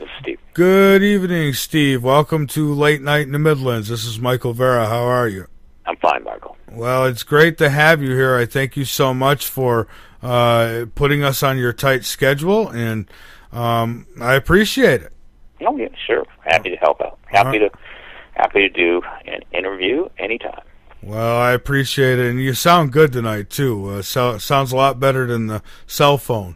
This is Steve. Good evening, Steve. Welcome to Late Night in the Midlands. This is Michael Vera. How are you? I'm fine, Michael. Well, it's great to have you here. I thank you so much for putting us on your tight schedule, and I appreciate it. Oh, yeah, sure. Happy to help out. Happy to do an interview anytime. Well, I appreciate it, and you sound good tonight, too. Sounds a lot better than the cell phone.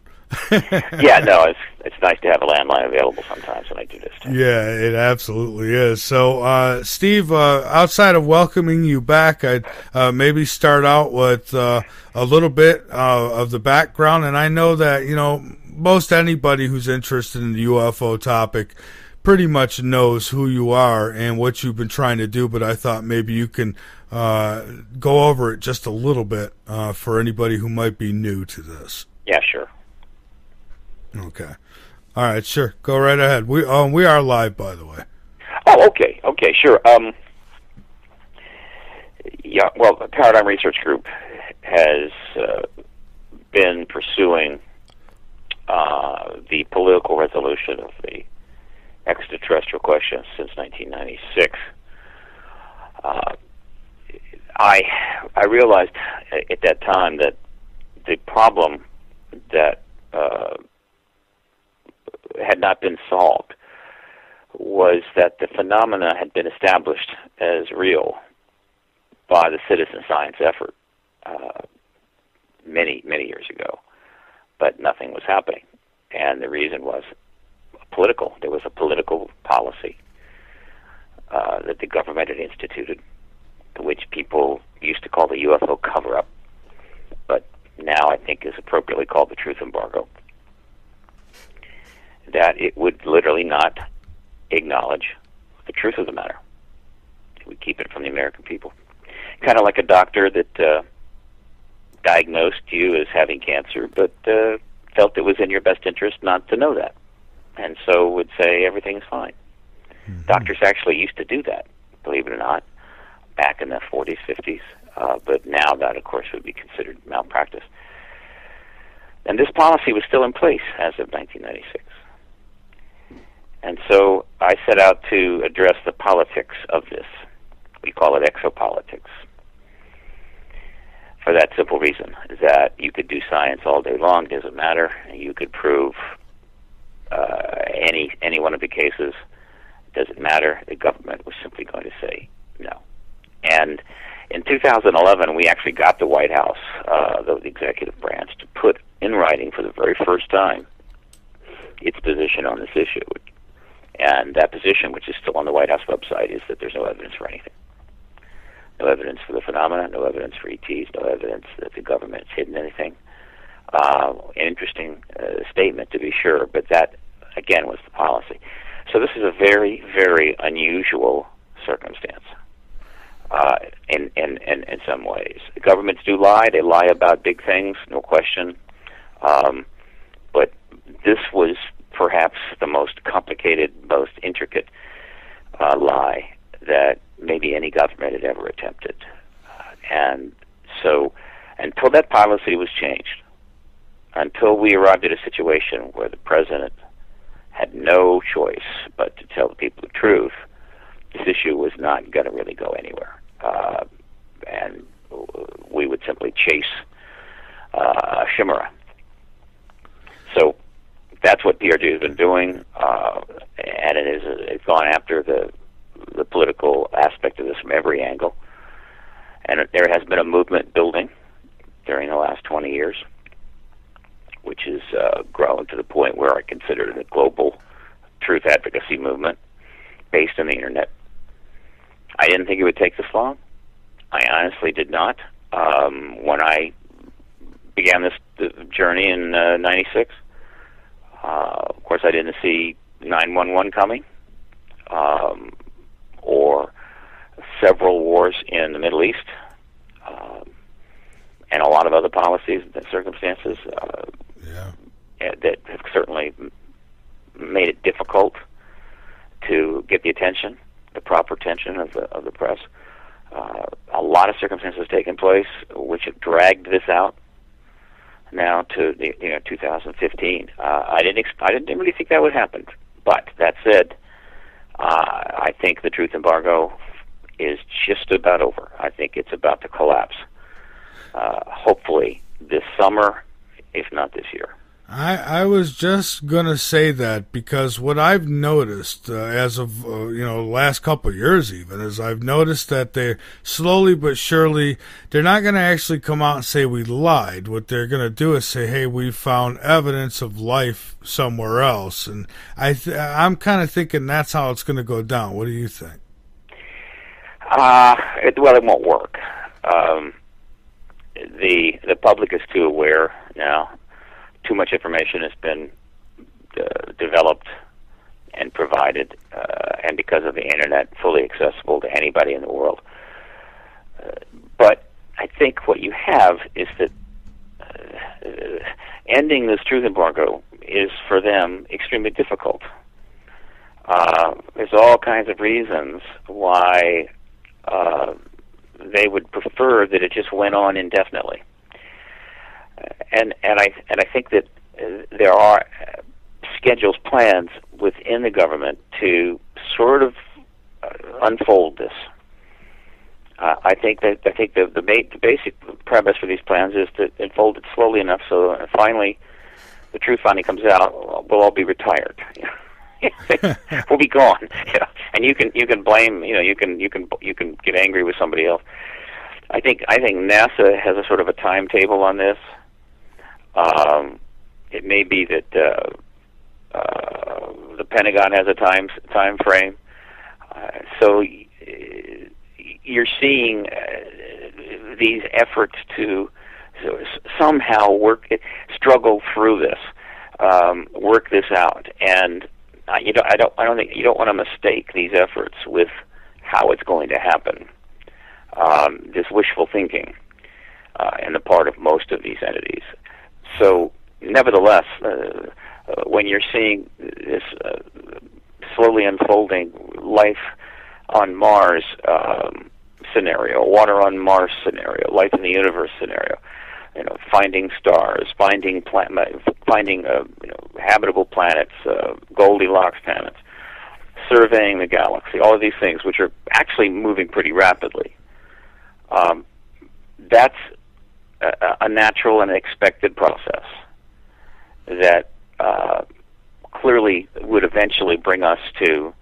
Yeah, no, it's nice to have a landline available sometimes when I do this too. Yeah, it absolutely is. So, Steve, outside of welcoming you back, I'd maybe start out with a little bit of the background. And I know that, most anybody who's interested in the UFO topic pretty much knows who you are and what you've been trying to do, but I thought maybe you can go over it just a little bit for anybody who might be new to this. Yeah, sure. Okay. All right, sure. Go right ahead. We are live, by the way. Oh, okay. Okay, sure. Yeah, well, the Paradigm Research Group has been pursuing the political resolution of the extraterrestrial question since 1996. I realized at that time that the problem that had not been solved was that the phenomena had been established as real by the citizen science effort many years ago, but nothing was happening, and the reason was political. There was a political policy that the government had instituted, which people used to call the UFO cover-up, but now I think is appropriately called the truth embargo, that it would literally not acknowledge the truth of the matter. It would keep it from the American people. Kind of like a doctor that diagnosed you as having cancer, but felt it was in your best interest not to know that, and so would say everything's fine. Mm-hmm. Doctors actually used to do that, believe it or not, back in the 40s, 50s, but now that, of course, would be considered malpractice. And this policy was still in place as of 1996. And so I set out to address the politics of this. We call it exopolitics. For that simple reason, that you could do science all day long, doesn't matter. You could prove any one of the cases, doesn't matter. The government was simply going to say no. And in 2011, we actually got the White House, the executive branch, to put in writing for the very first time its position on this issue. And that position, which is still on the White House website, is that there's no evidence for anything. No evidence for the phenomena, no evidence for ETs, no evidence that the government's hidden anything. An interesting statement, to be sure, but that, again, was the policy. So this is a very, very unusual circumstance in some ways. The governments do lie. They lie about big things, no question. But this was perhaps the most complicated, most intricate lie that maybe any government had ever attempted. And so until that policy was changed, until we arrived at a situation where the president had no choice but to tell the people the truth, this issue was not going to really go anywhere. And we would simply chase a chimera. So that's what PRG has been doing, and it's gone after the political aspect of this from every angle. And there has been a movement building during the last 20 years, which has grown to the point where I consider it a global truth advocacy movement based on the Internet. I didn't think it would take this long. I honestly did not. When I began this journey in 96, of course I didn't see 9/11 coming, or several wars in the Middle East, and a lot of other policies and circumstances that have certainly made it difficult to get the attention, the proper attention of the press. A lot of circumstances taken place which have dragged this out now to 2015. I didn't really think that would happen But that said, I think the truth embargo is just about over. I think it's about to collapse. Hopefully this summer, if not this year. I was just going to say that, because what I've noticed as of last couple of years even is I've noticed that they're slowly but surely, they're not going to actually come out and say we lied. What they're going to do is say, hey, we found evidence of life somewhere else. And I'm kind of thinking that's how it's going to go down. What do you think? It won't work. The public is too aware now. Too much information has been developed and provided, and because of the internet, fully accessible to anybody in the world. But I think what you have is that ending this truth embargo is, for them, extremely difficult. There's all kinds of reasons why they would prefer that it just went on indefinitely. And I think that there are schedules, plans within the government to sort of unfold this. I think the basic premise for these plans is to unfold it slowly enough so finally the truth finally comes out. We'll all be retired. We'll be gone. And you can blame. You can get angry with somebody else. I think NASA has a sort of a timetable on this. It may be that the Pentagon has a time frame. So you're seeing these efforts to somehow struggle through this, work this out, and I don't think you don't want to mistake these efforts with how it's going to happen. This wishful thinking on the part of most of these entities. So, nevertheless, when you're seeing this slowly unfolding life on Mars scenario, water on Mars scenario, life in the universe scenario, finding stars, finding habitable planets, Goldilocks planets, surveying the galaxy, all of these things, which are actually moving pretty rapidly. That's a natural and expected process that clearly would eventually bring us to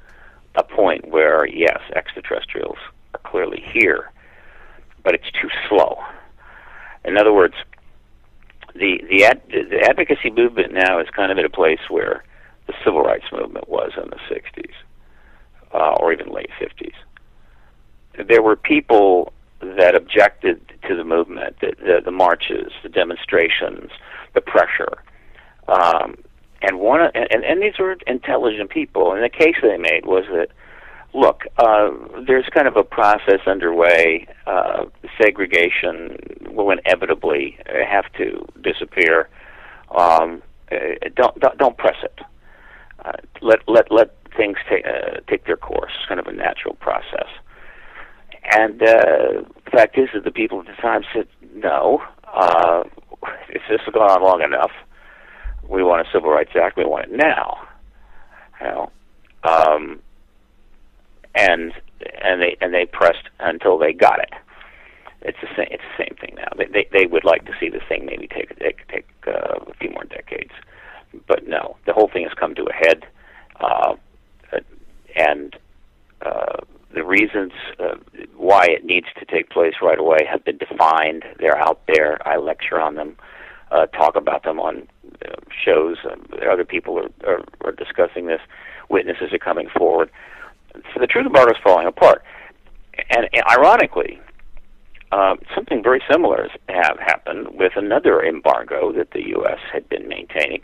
a point where, yes, extraterrestrials are clearly here, but it's too slow. In other words, the advocacy movement now is kind of at a place where the civil rights movement was in the 60s, or even late 50s. There were people that objected to the movement, the marches, the demonstrations, the pressure, and these were intelligent people. And the case they made was that, look, there's kind of a process underway. Segregation will inevitably have to disappear. Don't press it. Let things take their course. It's kind of a natural process. And the fact is that the people at the time said, no, this has gone on long enough. We want a Civil Rights Act. We want it now. And they pressed until they got it. It's the same thing now. They would like to see this thing maybe take a few more decades, but no, the whole thing has come to a head, and the reasons why it needs to take place right away have been defined. They're out there. I lecture on them, talk about them on shows. Other people are discussing this. Witnesses are coming forward. So the truth embargo is falling apart. And ironically, something very similar has happened with another embargo that the U.S. had been maintaining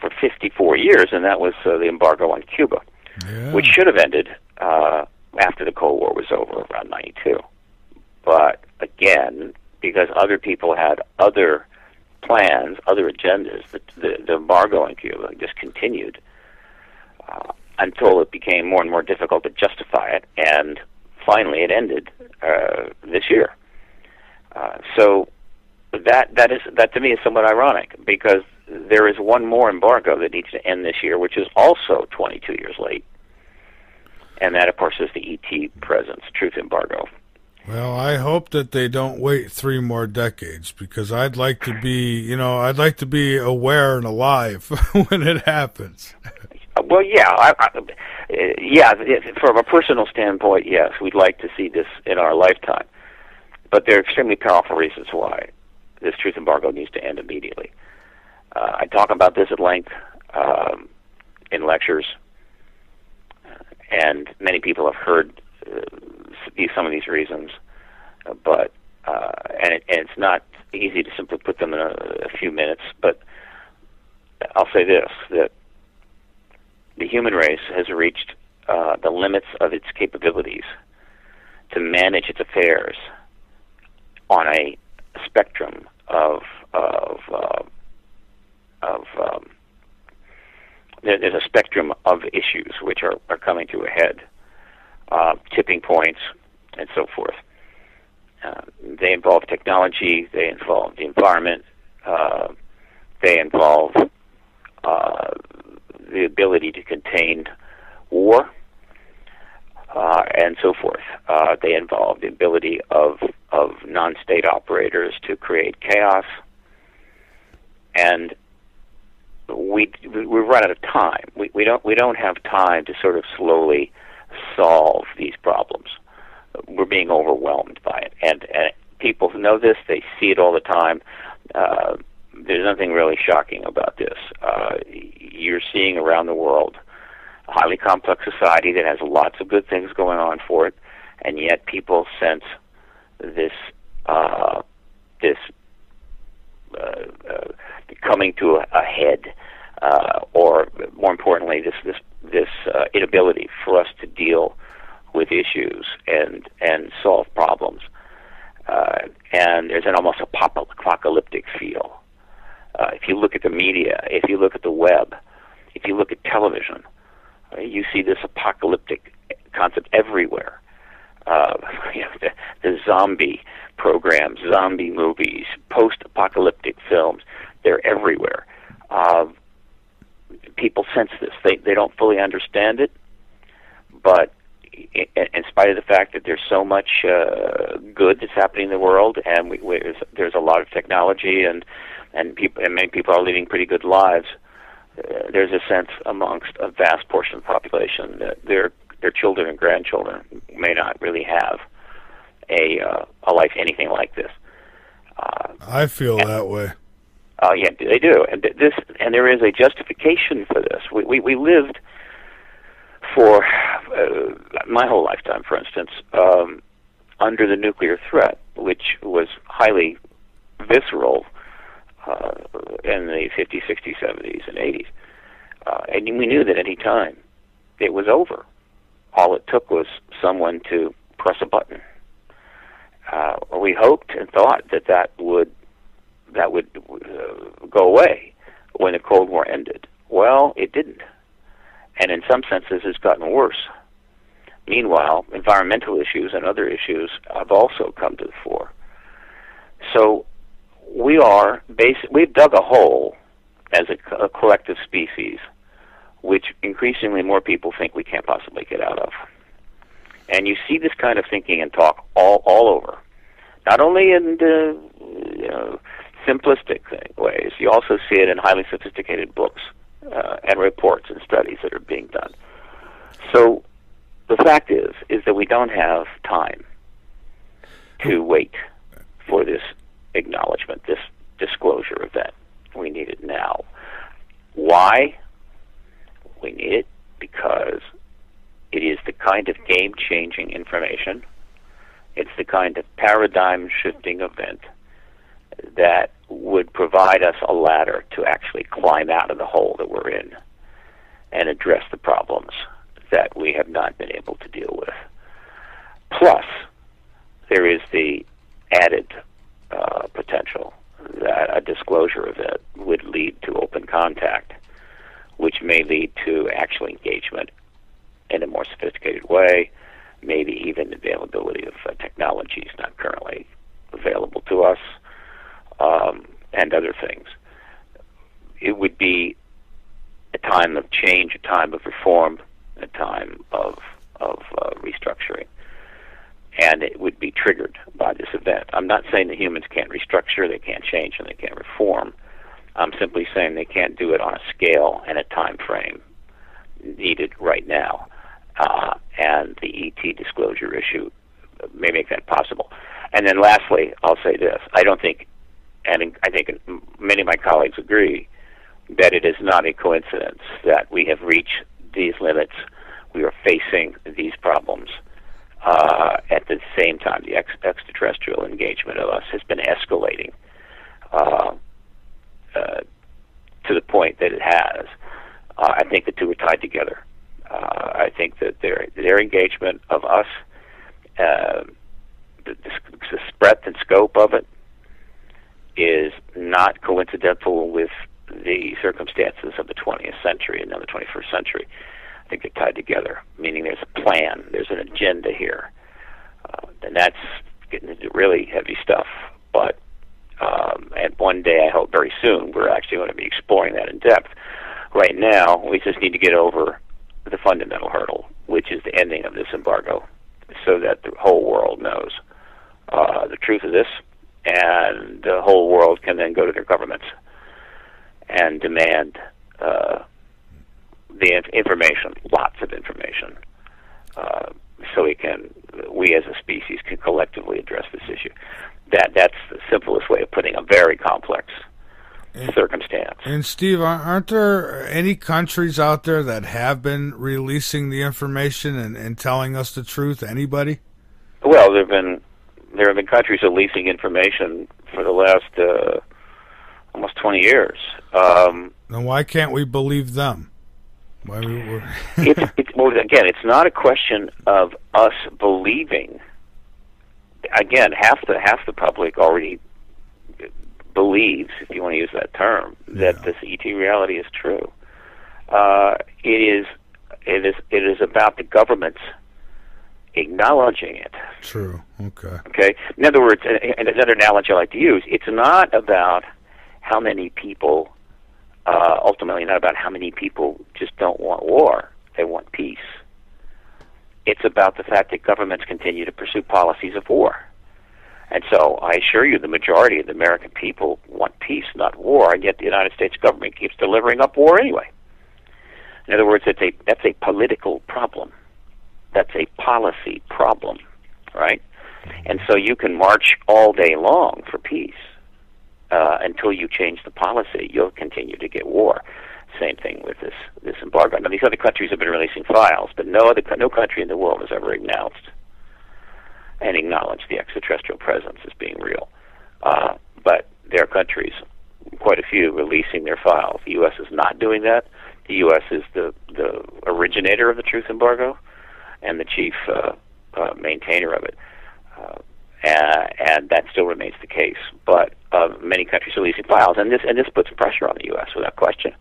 for 54 years, and that was the embargo on Cuba, which should have ended after the Cold War was over, around 92. But again, because other people had other plans, other agendas, the embargo on Cuba just continued until it became more and more difficult to justify it, and finally it ended this year. So that to me is somewhat ironic, because there is one more embargo that needs to end this year, which is also 22 years late. And that, of course, is the ET presence, truth embargo. Well, I hope that they don't wait 3 more decades, because I'd like to be, I'd like to be aware and alive when it happens. Well, yeah, from a personal standpoint, yes, we'd like to see this in our lifetime. But there are extremely powerful reasons why this truth embargo needs to end immediately. I talk about this at length in lectures, and many people have heard some of these reasons, but and it's not easy to simply put them in a few minutes. But I'll say this: that the human race has reached the limits of its capabilities to manage its affairs on a spectrum there's a spectrum of issues which are coming to a head, tipping points, and so forth. They involve technology, they involve the environment, they involve the ability to contain war, and so forth. They involve the ability of non-state operators to create chaos, and we run out of time. We don't have time to sort of slowly solve these problems. We're being overwhelmed by it, and people know this. They see it all the time. There's nothing really shocking about this. You're seeing around the world a highly complex society that has lots of good things going on for it, and yet people sense this coming to a head, or more importantly, this inability for us to deal with issues and solve problems, and there's an almost apocalyptic feel. If you look at the media, if you look at the web, if you look at television, you see this apocalyptic concept everywhere. The zombie programs, zombie movies, post-apocalyptic films, they're everywhere. People sense this. They don't fully understand it, but in spite of the fact that there's so much good that's happening in the world, and there's a lot of technology, and many people are leading pretty good lives, there's a sense amongst a vast portion of the population that their children and grandchildren may not really have a life anything like this. I feel that way. Yeah, they do, and there is a justification for this. We lived for my whole lifetime, for instance, under the nuclear threat, which was highly visceral in the 50s, 60s, 70s, and 80s. And we knew that any time it was over. All it took was someone to press a button. We hoped and thought that would go away when the Cold War ended. Well, it didn't. And in some senses, it's gotten worse. Meanwhile, environmental issues and other issues have also come to the fore. So we've dug a hole as a collective species, which increasingly more people think we can't possibly get out of. And you see this kind of thinking and talk all over, not only in simplistic ways. You also see it in highly sophisticated books and reports and studies that are being done. So the fact is that we don't have time to wait for this acknowledgement, this disclosure event. We need it now. Why? We need it because it is the kind of game-changing information, it's the kind of paradigm-shifting event that would provide us a ladder to actually climb out of the hole that we're in and address the problems that we have not been able to deal with. Plus, there is the added potential that a disclosure event would lead to open contact, which may lead to actual engagement in a more sophisticated way, maybe even availability of technologies not currently available to us, and other things. it would be a time of change, a time of reform, a time of restructuring, and it would be triggered by this event. I'm not saying that humans can't restructure, they can't change, and they can't reform. I'm simply saying they can't do it on a scale and a time frame needed right now, and the ET disclosure issue may make that possible. And then lastly, I'll say this. I don't think, and I think many of my colleagues agree, that it is not a coincidence that we have reached these limits. We are facing these problems. At the same time, the extraterrestrial engagement of us has been escalating to the point that it has. I think the two are tied together. I think that their engagement of us, the breadth and scope of it, is not coincidental with the circumstances of the 20th century and now the 21st century. I think they're tied together, meaning there's a plan, there's an agenda here. And that's getting into really heavy stuff. But and one day, I hope very soon, we're actually going to be exploring that in depth. Right now, we just need to get over the fundamental hurdle, which is the ending of this embargo, so that the whole world knows the truth of this, and the whole world can then go to their governments and demand the information, lots of information, so we as a species can collectively address this issue. That's the simplest way of putting a very complex circumstance. And Steve, aren't there any countries out there that have been releasing the information and telling us the truth? Anybody? Well, there have been countries releasing information for the last almost 20 years. Then why can't we believe them? Well, again, it's not a question of us believing. Again, half the public already believes, if you want to use that term, that this ET reality is true. It is about the governments acknowledging it. True. Okay. Okay. In other words, and another analogy I like to use, it's not about how many people. Ultimately, not about how many people just don't want war. They want peace. It's about the fact that governments continue to pursue policies of war. And so I assure you the majority of the American people want peace, not war, and yet the United States government keeps delivering up war anyway. In other words, that's a political problem. That's a policy problem, right? And so you can march all day long for peace. Until you change the policy, you'll continue to get war. Same thing with this embargo. Now, these other countries have been releasing files, but no country in the world has ever acknowledged the extraterrestrial presence as being real. But there are countries, quite a few, releasing their files. The U.S. is not doing that. The U.S. is the originator of the truth embargo and the chief maintainer of it. And that still remains the case. But many countries are releasing files, and this puts pressure on the U.S. without question.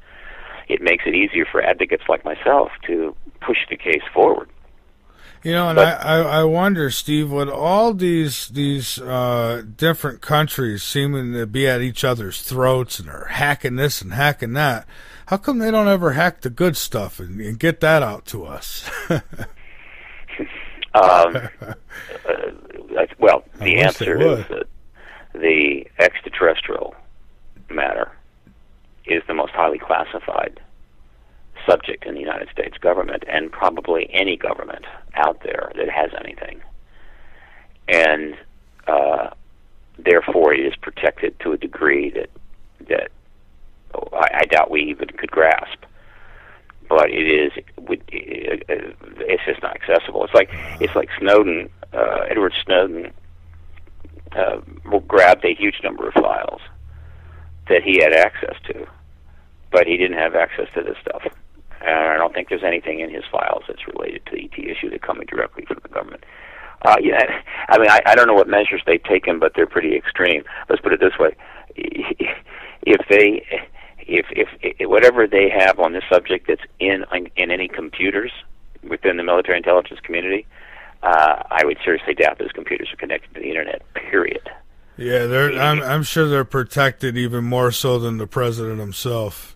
It makes it easier for advocates like myself to push the case forward. You know, and I wonder, Steve, with all these different countries seeming to be at each other's throats and are hacking this and hacking that, how come they don't ever hack the good stuff and get that out to us? Well, the answer is that the extraterrestrial matter is the most highly classified subject in the United States government, and probably any government out there that has anything. And therefore, it is protected to a degree that I doubt we even could grasp. But it's just not accessible. It's like Snowden. Edward Snowden grabbed a huge number of files that he had access to, but he didn't have access to this stuff. And I don't think there's anything in his files that's related to the ET issue that's coming directly from the government. I mean, I don't know what measures they've taken, but they're pretty extreme. Let's put it this way: if whatever they have on this subject that's in any computers within the military intelligence community, I would seriously doubt those computers are connected to the internet. Period. Yeah, I'm sure they're protected even more so than the president himself.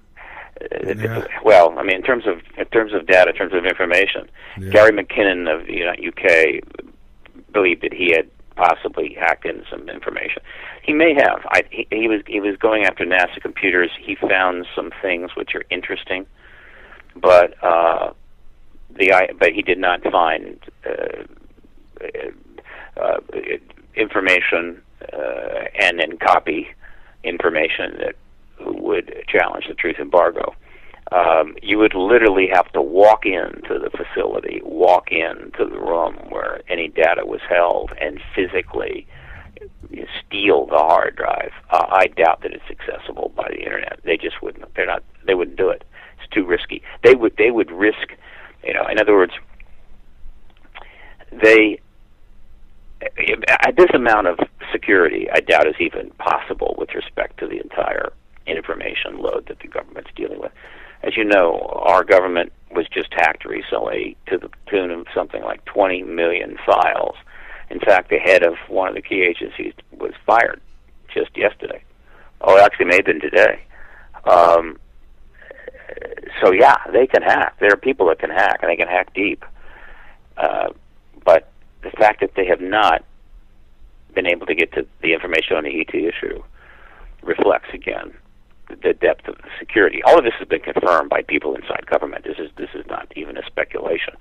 Yeah. Well, I mean, in terms of data, in terms of information, Yeah. Gary McKinnon of the UK believed that he had possibly hacked in some information. He may have. He was going after NASA computers. He found some things which are interesting, but he did not find information and then copy information that would challenge the truth embargo. You would literally have to walk into the facility, walk into the room where any data was held, and physically steal the hard drive. I doubt that it's accessible by the internet. They just wouldn't. They wouldn't do it. It's too risky. They would risk. In other words, this amount of security, I doubt is even possible with respect to the entire information load that the government's dealing with. As you know, our government was just hacked recently to the tune of something like 20 million files. In fact, the head of one of the key agencies was fired just yesterday. Oh, it actually may have been today. So yeah, they can hack. There are people that can hack, and they can hack deep. But the fact that they have not been able to get to the information on the ET issue reflects, again, the depth of the security. All of this has been confirmed by people inside government. This is not even a speculation.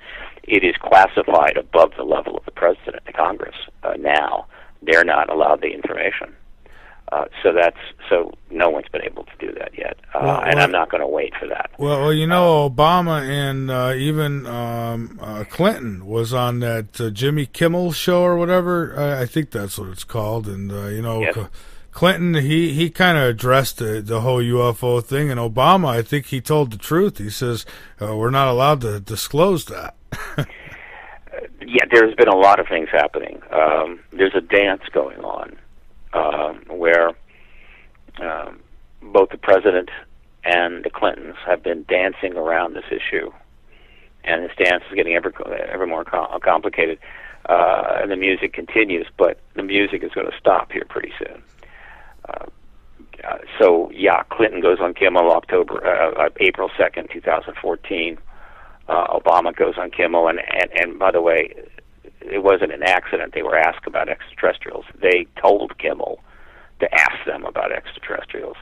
It is classified above the level of the president and Congress. Now they're not allowed the information. So no one's been able to do that yet, and I'm not going to wait for that. Well, Obama and even Clinton was on that Jimmy Kimmel show or whatever. I think that's what it's called, and Yes. Clinton, he kind of addressed the whole UFO thing, and Obama, I think he told the truth. He says, we're not allowed to disclose that. Yeah, there's been a lot of things happening. There's a dance going on where both the president and the Clintons have been dancing around this issue, and this dance is getting ever more complicated. And the music continues, but the music is going to stop here pretty soon. So yeah, Clinton goes on Kimmel April 2nd, 2014. Obama goes on Kimmel, and by the way, it wasn't an accident. They were asked about extraterrestrials. They told Kimmel to ask them about extraterrestrials.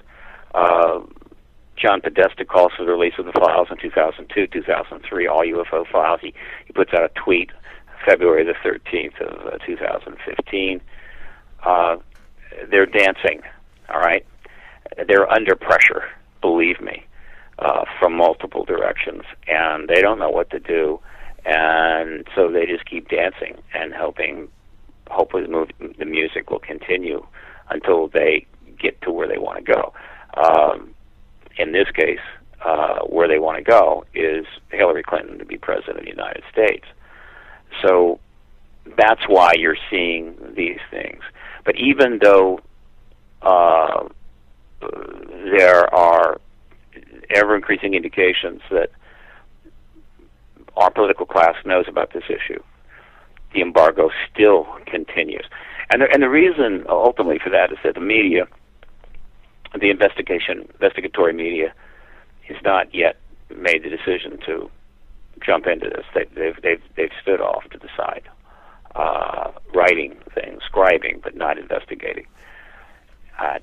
John Podesta calls for the release of the files in 2002, 2003, all UFO files. He puts out a tweet February the 13th of 2015. They're dancing, all right? They're under pressure, believe me, from multiple directions, and they don't know what to do, and so they just keep dancing and hopefully the music will continue until they get to where they want to go. In this case, where they want to go is Hillary Clinton to be president of the United States. So that's why you're seeing these things. But even though there are ever-increasing indications that our political class knows about this issue, the embargo still continues. And the reason ultimately for that is that the media, the investigatory media, has not yet made the decision to jump into this. They've stood off to the side, writing things, scribing, but not investigating.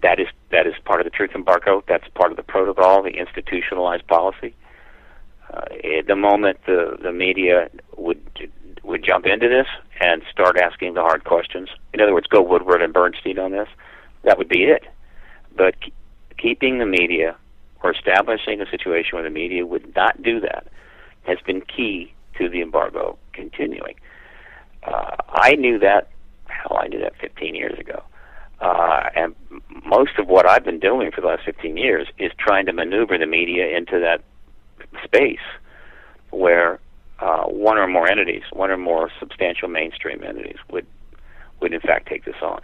That is part of the truth embargo. That's part of the protocol, the institutionalized policy. At the moment the media would jump into this and start asking the hard questions, in other words, go Woodward and Bernstein on this, that would be it. But keeping the media, or establishing a situation where the media would not do that, has been key to the embargo continuing. I knew that 15 years ago. And most of what I've been doing for the last 15 years is trying to maneuver the media into that space where one or more substantial mainstream entities would in fact take this on.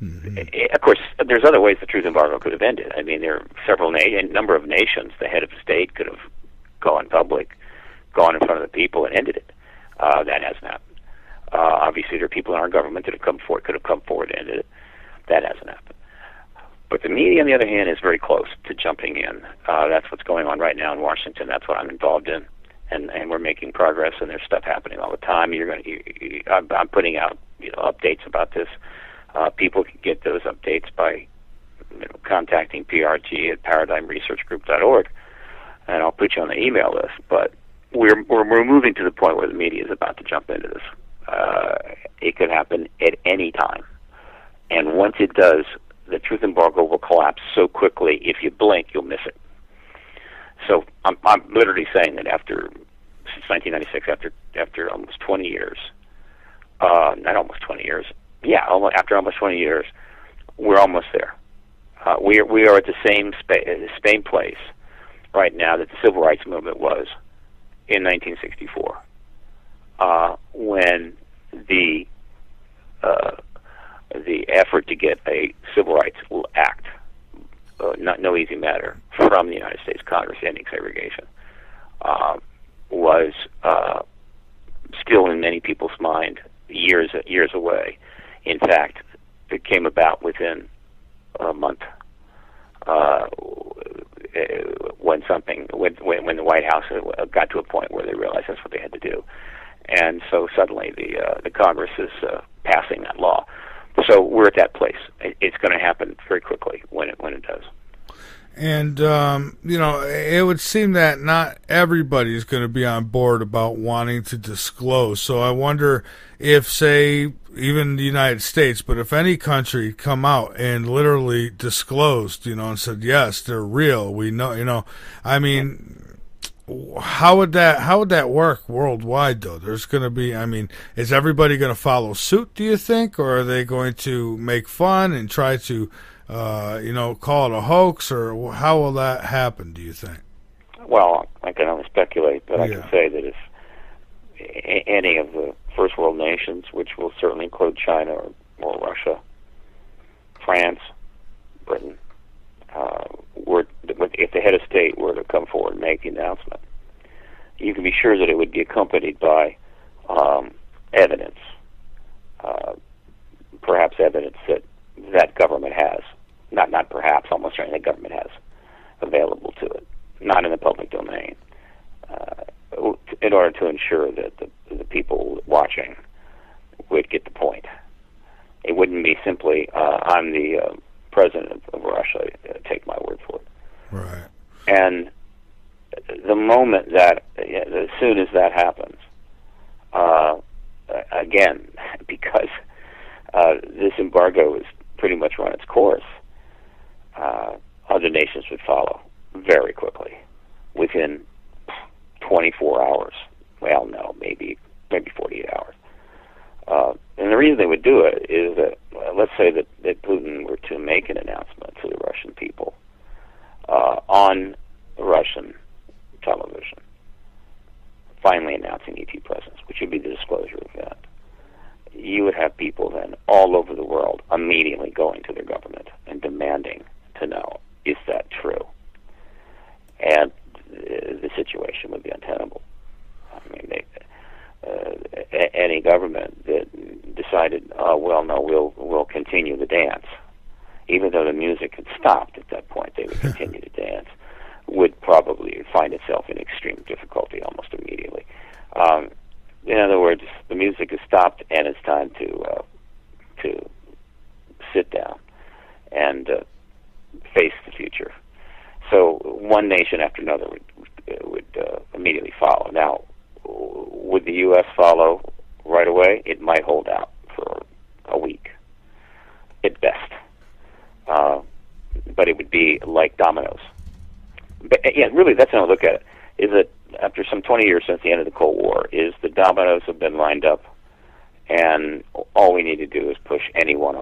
Of course, there's other ways the truth embargo could have ended. I mean, there are a number of nations, the head of state could have gone public, gone in front of the people and ended it. That hasn't happened. Obviously, there are people in our government that could have come forward and ended it. That hasn't happened. But the media, on the other hand, is very close to jumping in. That's what's going on right now in Washington. That's what I'm involved in, and we're making progress. And there's stuff happening all the time. I'm putting out updates about this. People can get those updates by contacting PRG at paradigmresearchgroup.org, and I'll put you on the email list. But we're moving to the point where the media is about to jump into this. It could happen at any time, and once it does, the truth embargo will collapse so quickly. If you blink, you'll miss it. So I'm literally saying that since 1996, after almost 20 years, not almost 20 years, after almost 20 years, we're almost there. We are at the same place right now that the civil rights movement was in 1964, when the effort to get a Civil Rights Act, no easy matter, from the United States Congress ending segregation, was still in many people's mind years away. In fact, it came about within a month when the White House got to a point where they realized that's what they had to do, and so suddenly the Congress is passing that law. So we're at that place. It's going to happen very quickly when it does. And, it would seem that not everybody is going to be on board about wanting to disclose. So I wonder if, say, even the United States, but if any country come out and literally disclosed, and said, yes, they're real, we know, how would that work worldwide, though? There's going to be, is everybody going to follow suit, do you think? Or are they going to make fun and try to, call it a hoax? Or how will that happen, do you think? Well, I can only speculate, but I can say that if any of the first world nations, which will certainly include China or Russia, France, Britain, if the head of state were to come forward and make the announcement, you can be sure that it would be accompanied by evidence, perhaps evidence that government has, not perhaps, almost certainly the government has available to it, not in the public domain, in order to ensure that the people watching would get the point. It wouldn't be simply, I'm the president of Russia, take my word for it. Right. And the moment that, as soon as that happens, again, because this embargo has pretty much run its course, other nations would follow very quickly, within 24 hours. Well, no, maybe 48 hours. And the reason they would do it is that, let's say that Putin were to make an announcement to the Russian people on Russian television, finally announcing ET presence, which would be the disclosure of that. You would have people then all over the world immediately going to their government and demanding to know, is that true? And the situation would be untenable. Any government that decided, well, no, we'll continue the dance, even though the music had stopped at that point, they would continue to dance, would probably find itself in extreme difficulty almost immediately. In other words, the music has stopped, and it's time to sit down and face the future. So one nation after another would immediately follow. Now, would the U.S. follow right away? It might hold out for a week, at best. But it would be like dominoes. But, really, that's how I look at it, is that after some 20 years since the end of the Cold War, is the dominoes have been lined up, and all we need to do is push any one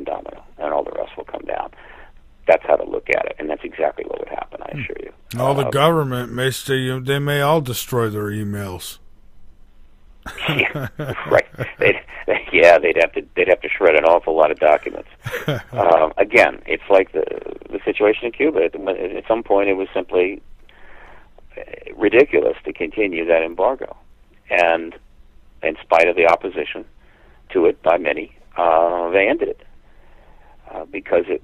domino, and all the rest will come down. That's how to look at it, and that's exactly what would happen, I assure you. The government may say they may all destroy their emails. Yeah, right. They'd have to shred an awful lot of documents. Again, it's like the situation in Cuba. At some point, it was simply ridiculous to continue that embargo, and in spite of the opposition to it by many, they ended it because it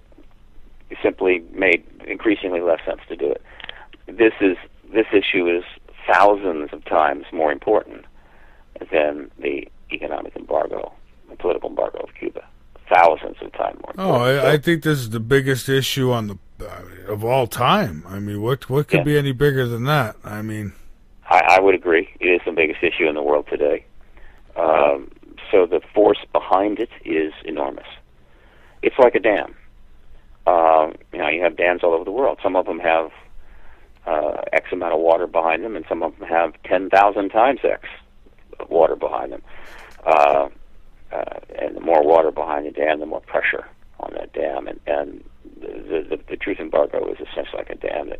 simply made increasingly less sense to do it. This issue is thousands of times more important than the economic embargo, the political embargo of Cuba. Thousands of times more important. I think this is the biggest issue on the of all time. I mean, what could be any bigger than that? I mean, I would agree. It is the biggest issue in the world today. So the force behind it is enormous. It's like a dam. You have dams all over the world. Some of them have X amount of water behind them, and some of them have 10,000 times X of water behind them. And the more water behind the dam, the more pressure on that dam. And the truth embargo is essentially like a dam that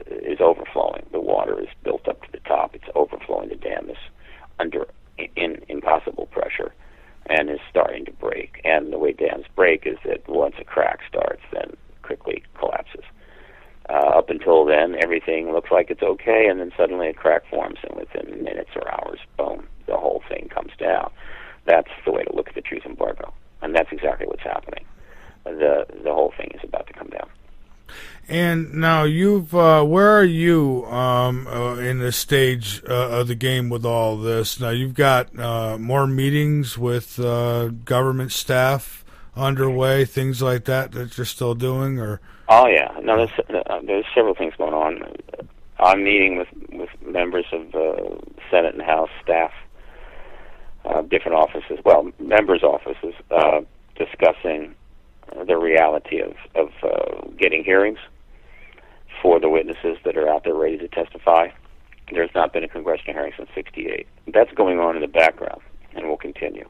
is overflowing. The water is built up to the top. It's overflowing. The dam is under impossible pressure and is starting to break. And the way dams break is that once a crack starts, then quickly collapses. Up until then, everything looks like it's okay, and then suddenly a crack forms, and within minutes or hours, boom, the whole thing comes down. That's the way to look at the truth embargo, and that's exactly what's happening. The whole thing is about to come down. And now where are you in this stage of the game with all this? Now you've got more meetings with government staff underway, things like that you're still doing, or? Oh yeah, no, there's several things going on. I'm meeting with members of the Senate and House staff, different offices, members' offices, discussing the reality of getting hearings for the witnesses that are out there ready to testify. There's not been a congressional hearing since '68. That's going on in the background and will continue.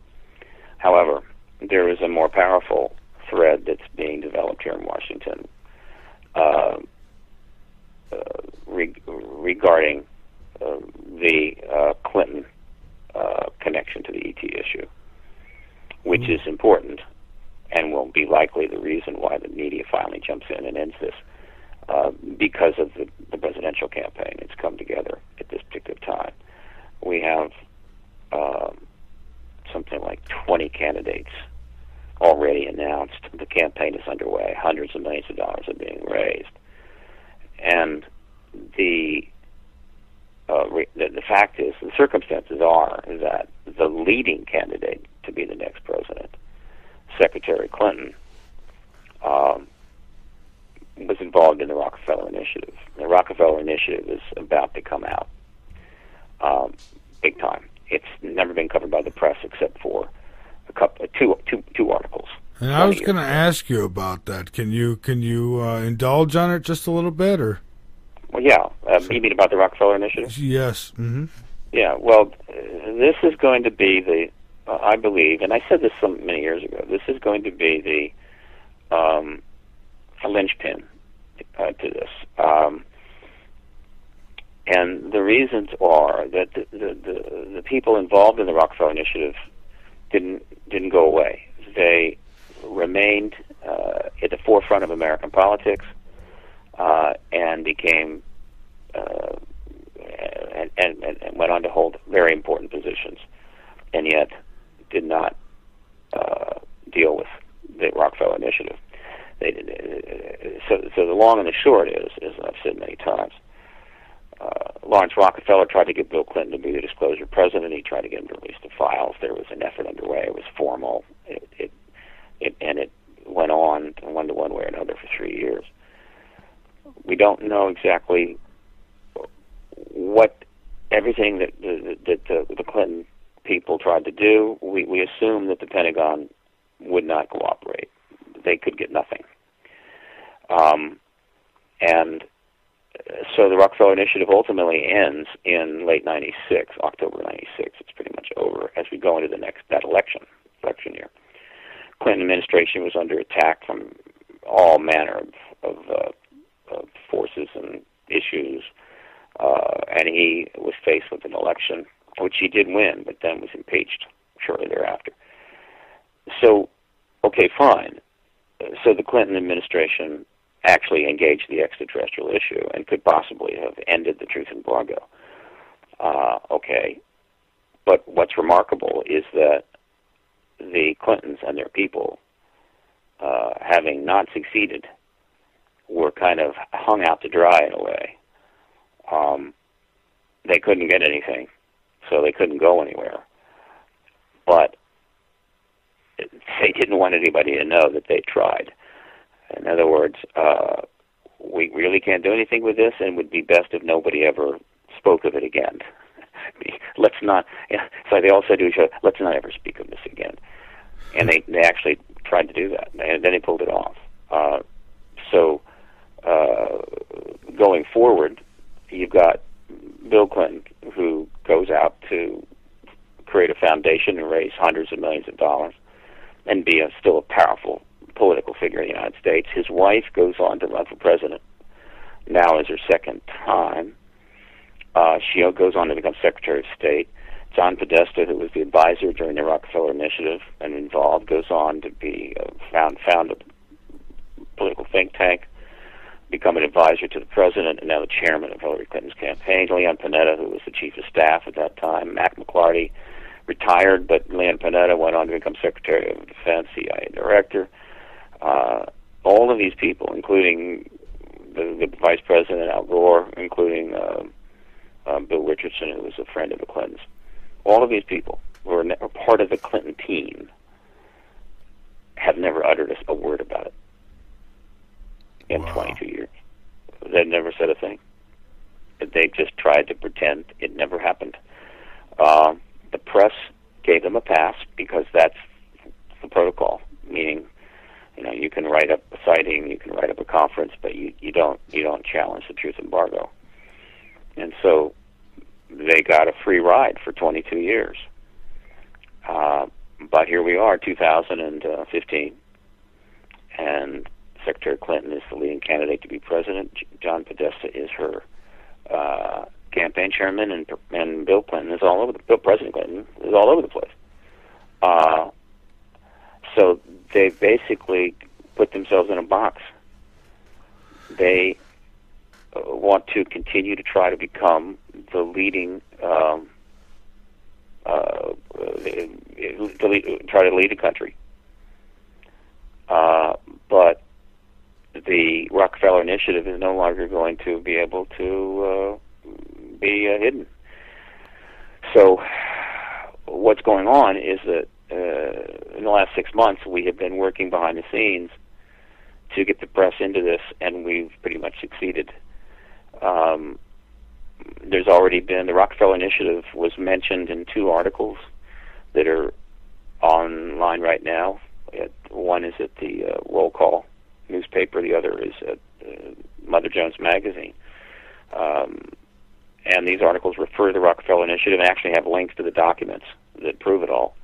However, there is a more powerful thread that's being developed here in Washington regarding the Clinton connection to the ET issue, which is important and will be likely the reason why the media finally jumps in and ends this, because of the presidential campaign. It's come together at this particular time. We have something like 20 candidates already announced. The campaign is underway. Hundreds of millions of dollars are being raised. And the fact is, the circumstances are that the leading candidate to be the next president, Secretary Clinton, was involved in the Rockefeller Initiative. The Rockefeller Initiative is about to come out big time. It's never been covered by the press except for two articles. And I was going to ask you about that. Can you indulge on it just a little bit, or? Well, yeah. You mean about the Rockefeller Initiative? Yes. Mm-hmm. Yeah. Well, this is going to be I believe, and I said this many years ago. This is going to be a linchpin to this. And the reasons are that the people involved in the Rockefeller Initiative didn't go away. They remained at the forefront of American politics and became and went on to hold very important positions, and yet did not deal with the Rockefeller Initiative. So the long and the short is, as I've said many times, Lawrence Rockefeller tried to get Bill Clinton to be the disclosure president. He tried to get him to release the files. There was an effort underway. It was formal. It went on one way or another for 3 years. We don't know exactly what everything that the Clinton people tried to do. We assume that the Pentagon would not cooperate. They could get nothing. And so the Rockefeller Initiative ultimately ends in late '96, October '96. It's pretty much over as we go into that election year. Clinton administration was under attack from all manner of forces and issues, and he was faced with an election, which he did win, but then was impeached shortly thereafter. So, okay, fine. So the Clinton administration actually engaged the extraterrestrial issue and could possibly have ended the truth embargo. Okay. But what's remarkable is that the Clintons and their people, having not succeeded were kind of hung out to dry in a way. They couldn't get anything, so they couldn't go anywhere. But they didn't want anybody to know that they tried. In other words, we really can't do anything with this, and it would be best if nobody ever spoke of it again. Let's not, it's like they all said to each other, let's not ever speak of this again. And they actually tried to do that, and then they pulled it off. So going forward, you've got Bill Clinton, who goes out to create a foundation and raise hundreds of millions of dollars and be still a powerful political figure in the United States. His wife goes on to run for president. Now is her second time. She goes on to become Secretary of State. John Podesta, who was the advisor during the Rockefeller Initiative and involved, goes on to be found a political think tank, become an advisor to the president, and now the chairman of Hillary Clinton's campaign. Leon Panetta, who was the chief of staff at that time. Mac McLarty retired, but Leon Panetta went on to become Secretary of Defense, CIA director. All of these people, including the Vice President Al Gore, including Bill Richardson, who was a friend of the Clintons, all of these people were part of the Clinton team, have never uttered a word about it in 22 years. They've never said a thing. They just tried to pretend it never happened. The press gave them a pass because that's the protocol, meaning, you can write up a citing, you can write up a conference, but you don't challenge the truth embargo. And so they got a free ride for 22 years. But here we are, 2015, and Secretary Clinton is the leading candidate to be president. John Podesta is her campaign chairman, and Bill Clinton is all over President Clinton is all over the place. So they basically put themselves in a box. They want to continue to try to become the leading, try to lead the country. But the Rockefeller Initiative is no longer going to be able to be hidden. So what's going on is that in the last 6 months we have been working behind the scenes to get the press into this, and we've pretty much succeeded. There's already been, the Rockefeller Initiative was mentioned in 2 articles that are online right now. One is at the Roll Call newspaper, the other is at Mother Jones Magazine. And these articles refer to the Rockefeller Initiative and actually have links to the documents that prove it all.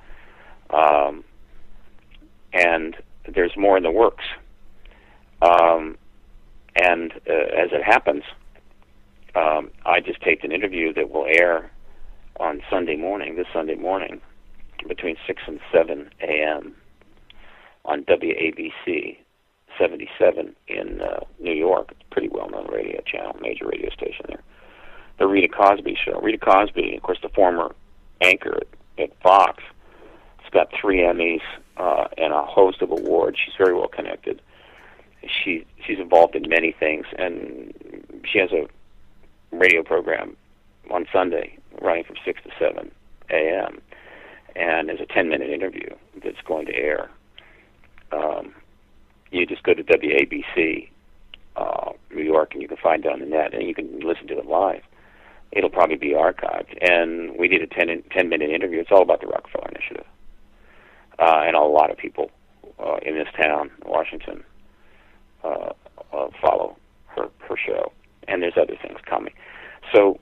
And there's more in the works. And as it happens, I just taped an interview that will air on this Sunday morning, between 6 and 7 a.m. on WABC 77 in New York. It's a pretty well-known radio channel, major radio station there. The Rita Cosby Show. Rita Cosby, of course, the former anchor at Fox, has got 3 Emmys and a host of awards. She's very well connected. She's involved in many things, and she has a radio program on Sunday running from 6 to 7 a.m. and there's a 10-minute interview that's going to air. You just go to WABC New York, and you can find it on the net, and you can listen to it live. It'll probably be archived. And we did a 10-minute interview. It's all about the Rockefeller Initiative. And a lot of people in this town, Washington, follow her show. And there's other things coming. So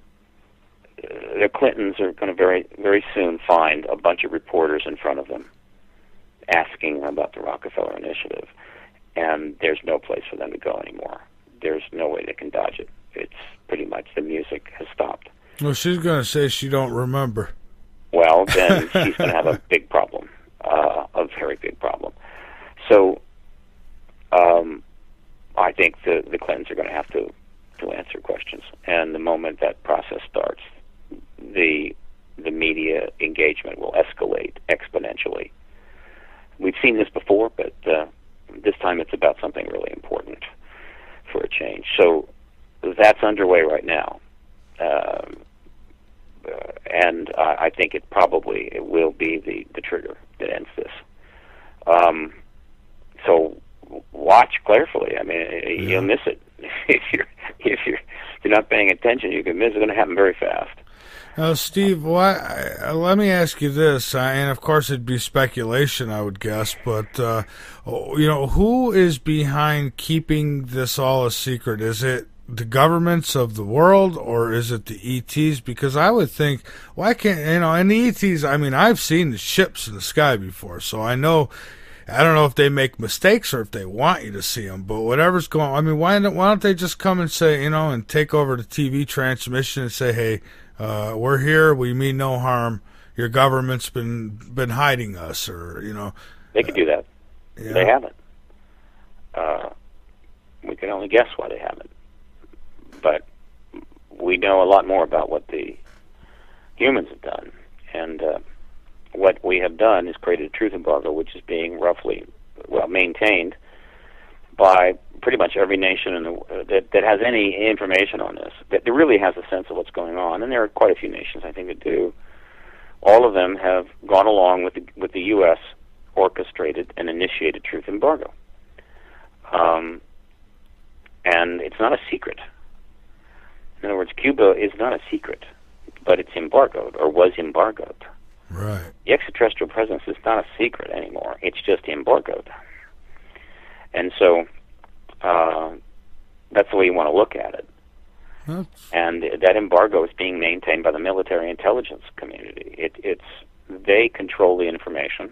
the Clintons are going to very, very soon find a bunch of reporters in front of them asking about the Rockefeller Initiative. And there's no place for them to go anymore. There's no way they can dodge it. It's pretty much the music has stopped. Well, she's going to say she don't remember. Well, then she's going to have a big problem, a very big problem. So I think the Clintons are going to have to answer questions. And the moment that process starts, the media engagement will escalate exponentially. We've seen this before, but this time it's about something really important for change. So that's underway right now. And I think it will be the trigger that ends this. So watch carefully. I mean, you'll miss it if you're not paying attention. You can miss it. It's going to happen very fast. Now, Steve, let me ask you this, and of course it'd be speculation, I would guess, but who is behind keeping this all a secret? Is it the governments of the world, or is it the ETs? Because I would think, why can't, and the ETs, I mean, I've seen the ships in the sky before, so I don't know if they make mistakes or if they want you to see them, but whatever's going on, I mean, why don't they just come and say, and take over the TV transmission and say, hey, we're here, we mean no harm, your government's been hiding us, or, They could do that. Yeah. They haven't. We can only guess why they haven't. But we know a lot more about what the humans have done. And what we have done is created a truth embargo, which is being maintained by pretty much every nation that has any information on this, that really has a sense of what's going on. And there are quite a few nations, I think, that do. All of them have gone along with the U.S. orchestrated and initiated truth embargo. And it's not a secret. In other words, Cuba is not a secret, but it's embargoed, or was embargoed. Right. The extraterrestrial presence is not a secret anymore. It's just embargoed. And so that's the way you want to look at it. And that embargo is being maintained by the military intelligence community. They control the information.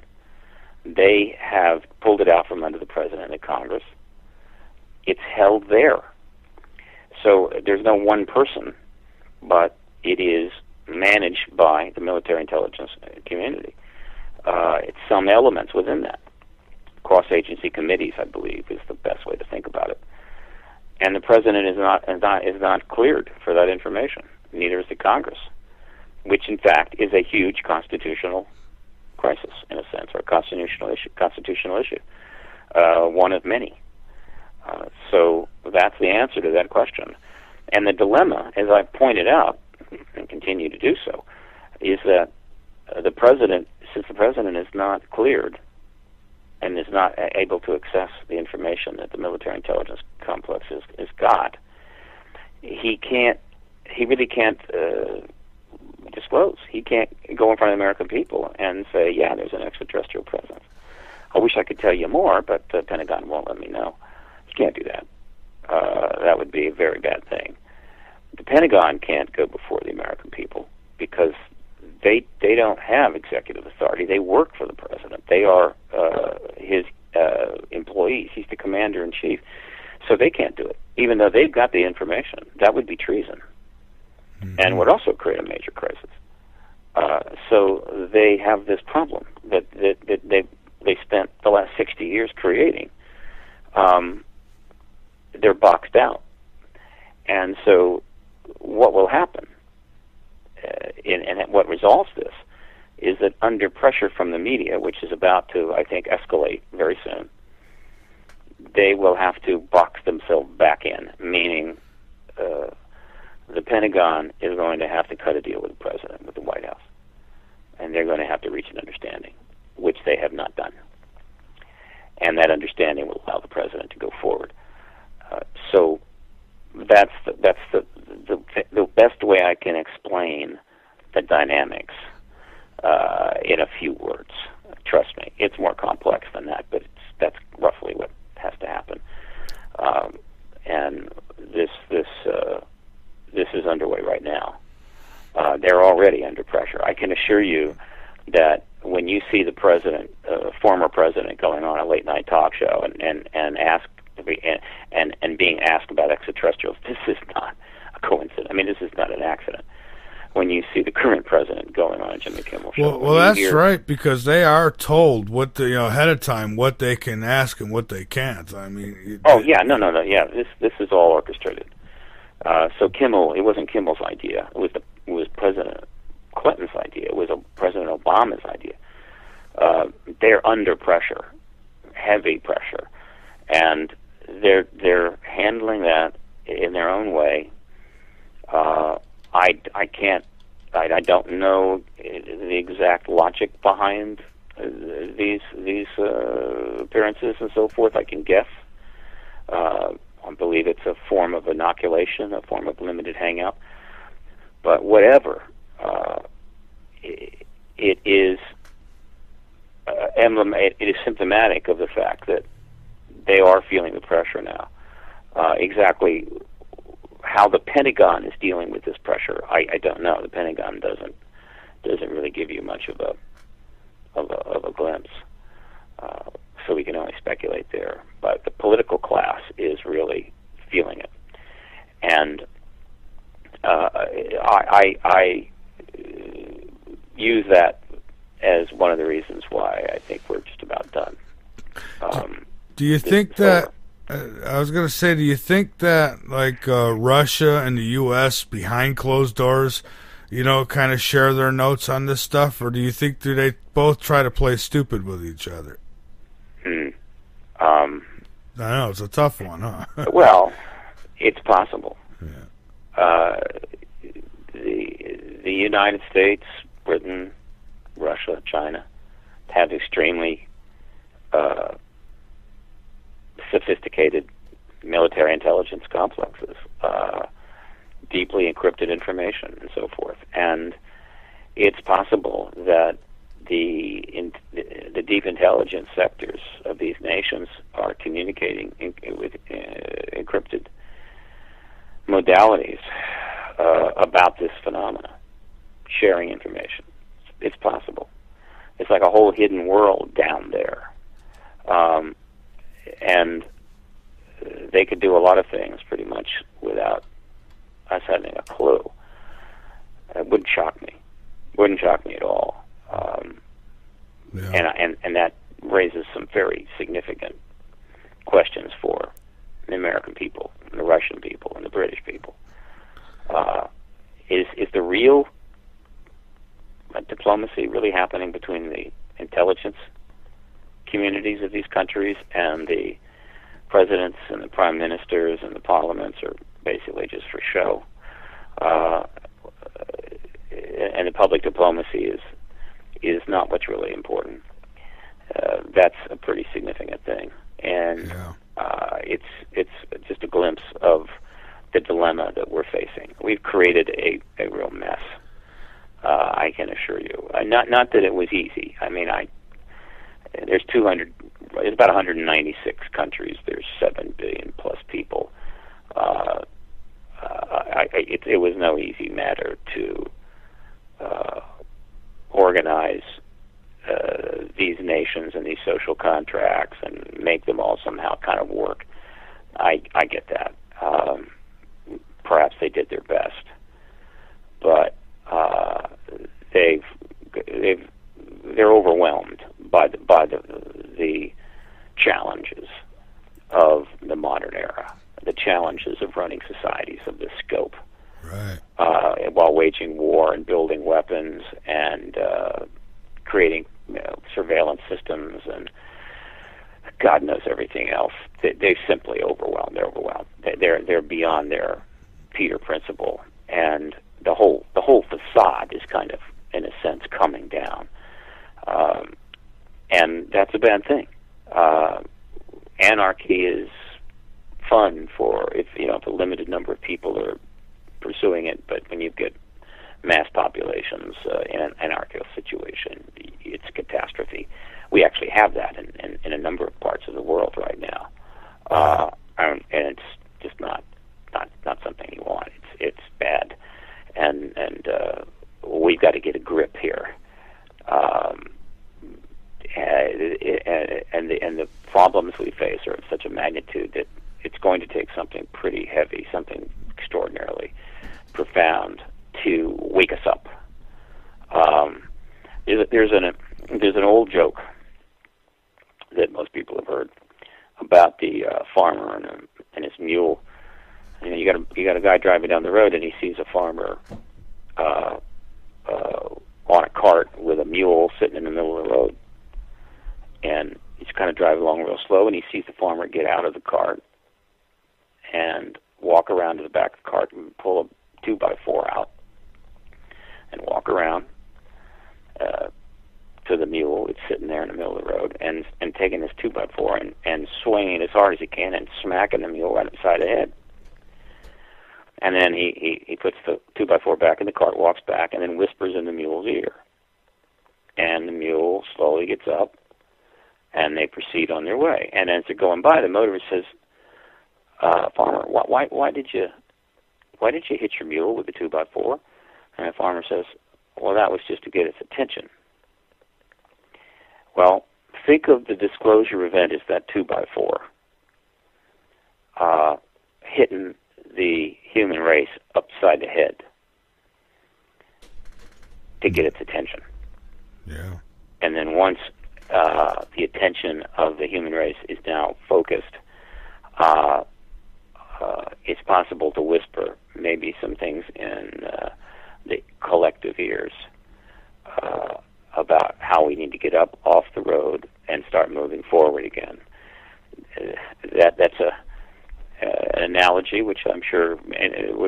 They have pulled it out from under the president and Congress. It's held there. So there's no one person, but it is managed by the military intelligence community. It's some elements within that. Cross-agency committees, I believe, is the best way to think about it. And the president is not cleared for that information. Neither is the Congress, which in fact is a huge constitutional crisis in a sense, or a constitutional issue, one of many. So that's the answer to that question. And the dilemma, as I pointed out, and continue to do so, is that since the president is not cleared and is not able to access the information that the military intelligence complex has got, he really can't disclose. He can't go in front of the American people and say, yeah, there's an extraterrestrial presence. I wish I could tell you more, but the Pentagon won't let me know. You can't do that. That would be a very bad thing. The Pentagon can't go before the American people because they don't have executive authority. They work for the president. They are his employees. He's the commander-in-chief. So they can't do it, even though they've got the information. That would be treason, and would also create a major crisis. So they have this problem that they spent the last 60 years creating. They're boxed out. And so what will happen, and what resolves this, is that under pressure from the media, which is about to, I think, escalate very soon, they will have to box themselves back in, meaning the Pentagon is going to have to cut a deal with the president, with the White House, and they're going to have to reach an understanding, which they have not done. And that understanding will allow the president to go forward. So that's the best way I can explain the dynamics in a few words. Trust me, it's more complex than that, but that's roughly what has to happen. And this is underway right now. They're already under pressure. I can assure you that when you see the president, former president, going on a late night talk show and being asked about extraterrestrials, this is not a coincidence. I mean, this is not an accident. When you see the current president going on a Jimmy Kimmel show, well, that's right, because they are told what ahead of time what they can ask and what they can't. I mean, yeah. This is all orchestrated. So Kimmel, it wasn't Kimmel's idea. It was President Clinton's idea. It was President Obama's idea. They're under pressure, heavy pressure, and they're handling that in their own way. I can't. I don't know the exact logic behind these appearances and so forth. I can guess. I believe it's a form of inoculation, a form of limited hangout. But whatever, it is it is symptomatic of the fact that they are feeling the pressure now. Exactly how the Pentagon is dealing with this pressure, I don't know. The Pentagon doesn't really give you much of a glimpse. So we can only speculate there. But the political class is really feeling it, and I use that as one of the reasons why I think we're just about done. Do you think that? I was going to say, do you think that like Russia and the U.S. behind closed doors, kind of share their notes on this stuff, or do they both try to play stupid with each other? I know it's a tough one, huh? Well, it's possible. Yeah. The United States, Britain, Russia, China have extremely sophisticated military intelligence complexes, deeply encrypted information, and so forth. And it's possible that the deep intelligence sectors of these nations are communicating with encrypted modalities about this phenomena, sharing information. It's possible. It's like a whole hidden world down there. And they could do a lot of things pretty much without us having a clue. It wouldn't shock me. Wouldn't shock me at all. And that raises some very significant questions for the American people, and the Russian people, and the British people. Is the real diplomacy really happening between the intelligence communities of these countries and the presidents and the prime ministers and the parliaments are basically just for show? And the public diplomacy is not what's really important. That's a pretty significant thing, and it's just a glimpse of the dilemma that we're facing. We've created a real mess. I can assure you. Not that it was easy. I mean, there's about 196 countries. There's 7 billion plus people. It was no easy matter to organize these nations and these social contracts and make them all somehow kind of work. I get that. Perhaps they did their best, but they're overwhelmed by the challenges of the modern era, the challenges of running societies of this scope, right? While waging war and building weapons and creating surveillance systems and God knows everything else. They're simply overwhelmed. They're overwhelmed. They're beyond their Peter principle, and the whole facade is kind of, in a sense, coming down, and that's a bad thing. Anarchy is fun if a limited number of people are pursuing it, but when you get mass populations in an anarchical situation, it's catastrophe. We actually have that in a number of parts of the world right now, and it's just not something you want. It's bad, and we've got to get a grip here. And the problems we face are of such a magnitude that it's going to take something pretty heavy, something extraordinarily profound to wake us up. There's an old joke that most people have heard about the farmer and his mule. You got a guy driving down the road, and he sees a farmer on a cart with a mule sitting in the middle of the road, and he's kind of driving along real slow, and he sees the farmer get out of the cart, walk around to the back of the cart and pull a 2x4 out and walk around to the mule. It's sitting there in the middle of the road, and taking this 2x4 and swinging as hard as he can and smacking the mule right upside the head. And then he puts the 2x4 back in the cart, walks back, and then whispers in the mule's ear. And the mule slowly gets up, and they proceed on their way. And as they're going by, the motorist says, "Farmer, why did you hit your mule with the 2x4?" And the farmer says, "Well, that was just to get its attention." Well, think of the disclosure event as that 2x4 hitting the human race upside the head to get its attention. Yeah. And then once the attention of the human race is now focused, it's possible to whisper maybe some things in the collective ears about how we need to get up off the road and start moving forward again. That's an analogy which I'm sure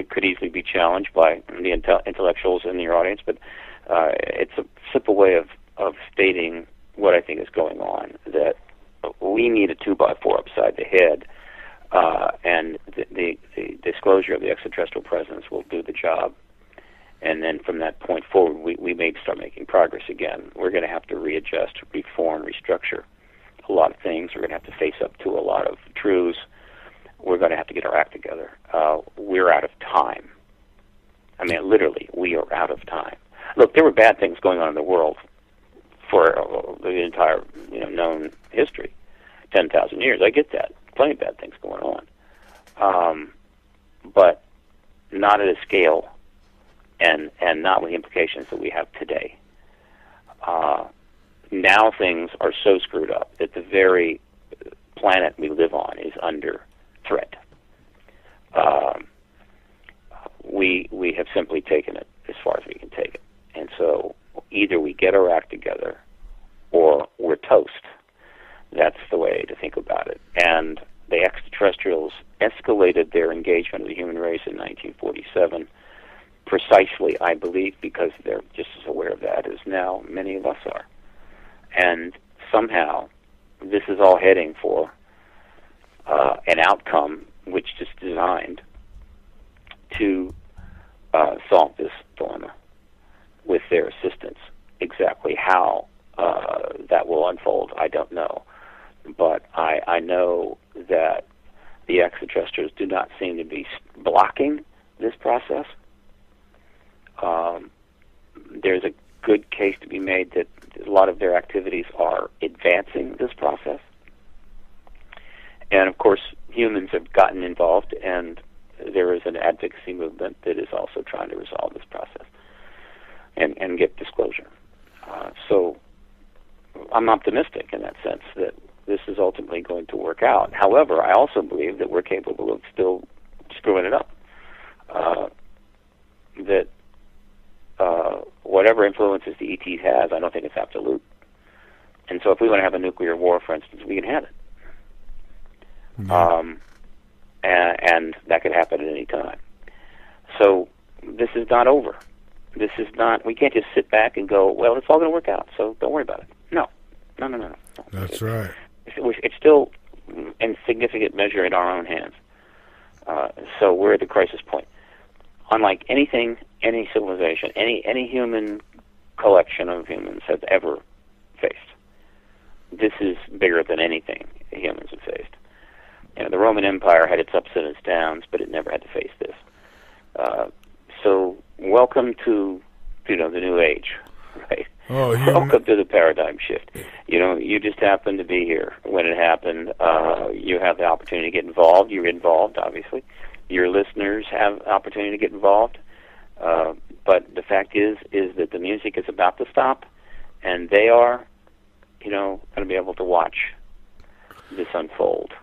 could easily be challenged by the intellectuals in your audience, but it's a simple way of stating what I think is going on, that we need a 2x4 upside the head, and the disclosure of the extraterrestrial presence will do the job. And then from that point forward, we may start making progress again. We're going to have to readjust, reform, restructure a lot of things. We're going to have to face up to a lot of truths. We're going to have to get our act together. We're out of time. I mean, literally, we are out of time. Look, there were bad things going on in the world for the entire known history, 10,000 years. I get that. Plenty of bad things going on. But not at a scale and not with the implications that we have today. Now things are so screwed up that the very planet we live on is under threat. We have simply taken it as far as we can take it. And so either we get our act together or we're toast. That's the way to think about it. And the extraterrestrials escalated their engagement of the human race in 1947 precisely, I believe, because they're just as aware of that as now many of us are. And somehow this is all heading for an outcome which is designed to solve this dilemma with their assistance. Exactly how that will unfold, I don't know. But I know that the extraterrestrials do not seem to be blocking this process. There's a good case to be made that a lot of their activities are advancing this process. And, of course, humans have gotten involved, and there is an advocacy movement that is also trying to resolve this process and get disclosure. So I'm optimistic in that sense that this is ultimately going to work out. However, I also believe that we're capable of still screwing it up. That whatever influences the ET has, I don't think it's absolute. And so if we want to have a nuclear war, for instance, we can have it. Mm-hmm. And that could happen at any time. So this is not over. This is not, we can't just sit back and go, well, it's all going to work out, so don't worry about it. No. That's right. It's still in significant measure in our own hands. So we're at the crisis point. Unlike anything, any civilization, any human collection of humans has ever faced. This is bigger than anything humans have faced. The Roman Empire had its ups and its downs, but it never had to face this. So welcome to the new age, right? Oh, welcome to the paradigm shift. You just happened to be here when it happened. You have the opportunity to get involved. You're involved, obviously. Your listeners have the opportunity to get involved. But the fact is that the music is about to stop, and they are, going to be able to watch this unfold.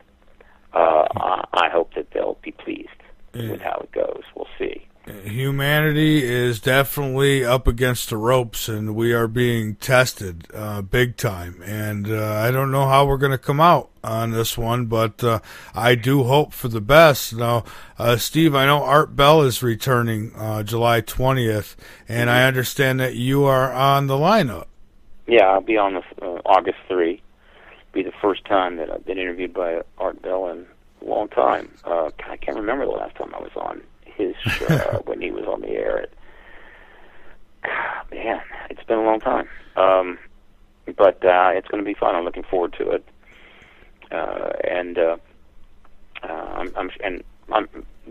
I hope that they'll be pleased with how it goes. We'll see. humanity is definitely up against the ropes, and we are being tested big time. And I don't know how we're going to come out on this one, but I do hope for the best. Now, Steve, I know Art Bell is returning July 20th, and I understand that you are on the lineup. Yeah, I'll be on August 3. Be the first time that I've been interviewed by Art Bell in a long time. I can't remember the last time I was on his show when he was on the air. Man, it's been a long time. But it's going to be fun. I'm looking forward to it.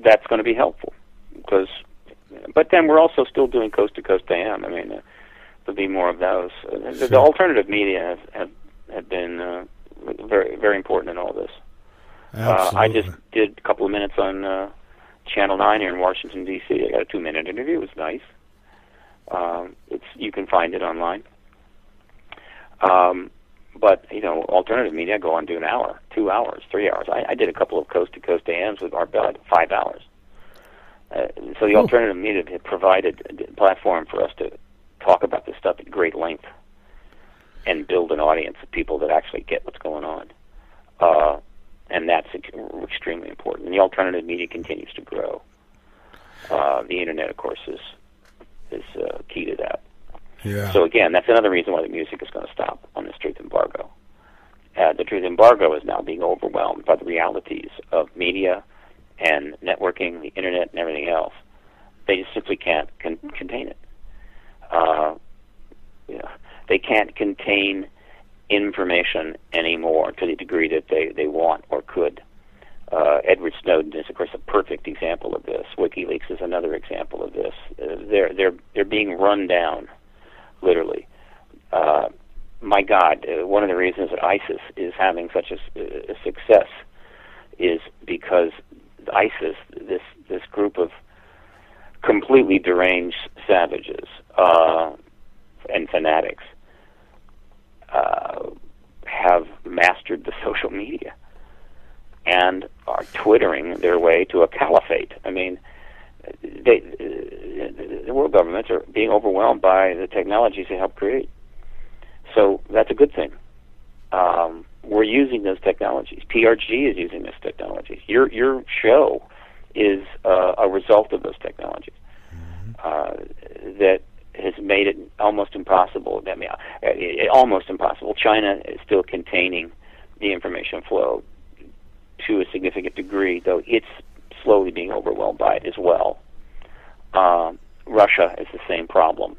That's going to be helpful but then we're also still doing Coast to Coast AM. I mean, there'll be more of those. The alternative media have been very, very important in all this. I just did a couple of minutes on Channel 9 here in Washington, D.C. I got a 2-minute interview. It was nice. You can find it online. But, alternative media, I go on do an hour, 2 hours, 3 hours. I did a couple of coast-to-coast AMs with Art Bell, 5 hours. So the alternative media had provided a platform for us to talk about this stuff at great length and build an audience of people that actually get what's going on. And that's extremely important. And the alternative media continues to grow. The Internet, of course, is key to that. Yeah. So again, that's another reason why the music is going to stop on this truth embargo. The truth embargo is now being overwhelmed by the realities of media and networking, the Internet, and everything else. They just simply can't contain it. They can't contain information anymore to the degree that they want or could. Edward Snowden is, of course, a perfect example of this. WikiLeaks is another example of this. They're being run down, literally. My God, one of the reasons that ISIS is having such a success is because ISIS, this group of completely deranged savages and fanatics, have mastered the social media and are twittering their way to a caliphate. I mean, the world governments are being overwhelmed by the technologies they help create. So that's a good thing. We're using those technologies. PRG is using those technologies. Your show is a result of those technologies that has made it almost impossible. I mean, almost impossible. China is still containing the information flow to a significant degree, though it's slowly being overwhelmed by it as well. Russia is the same problem.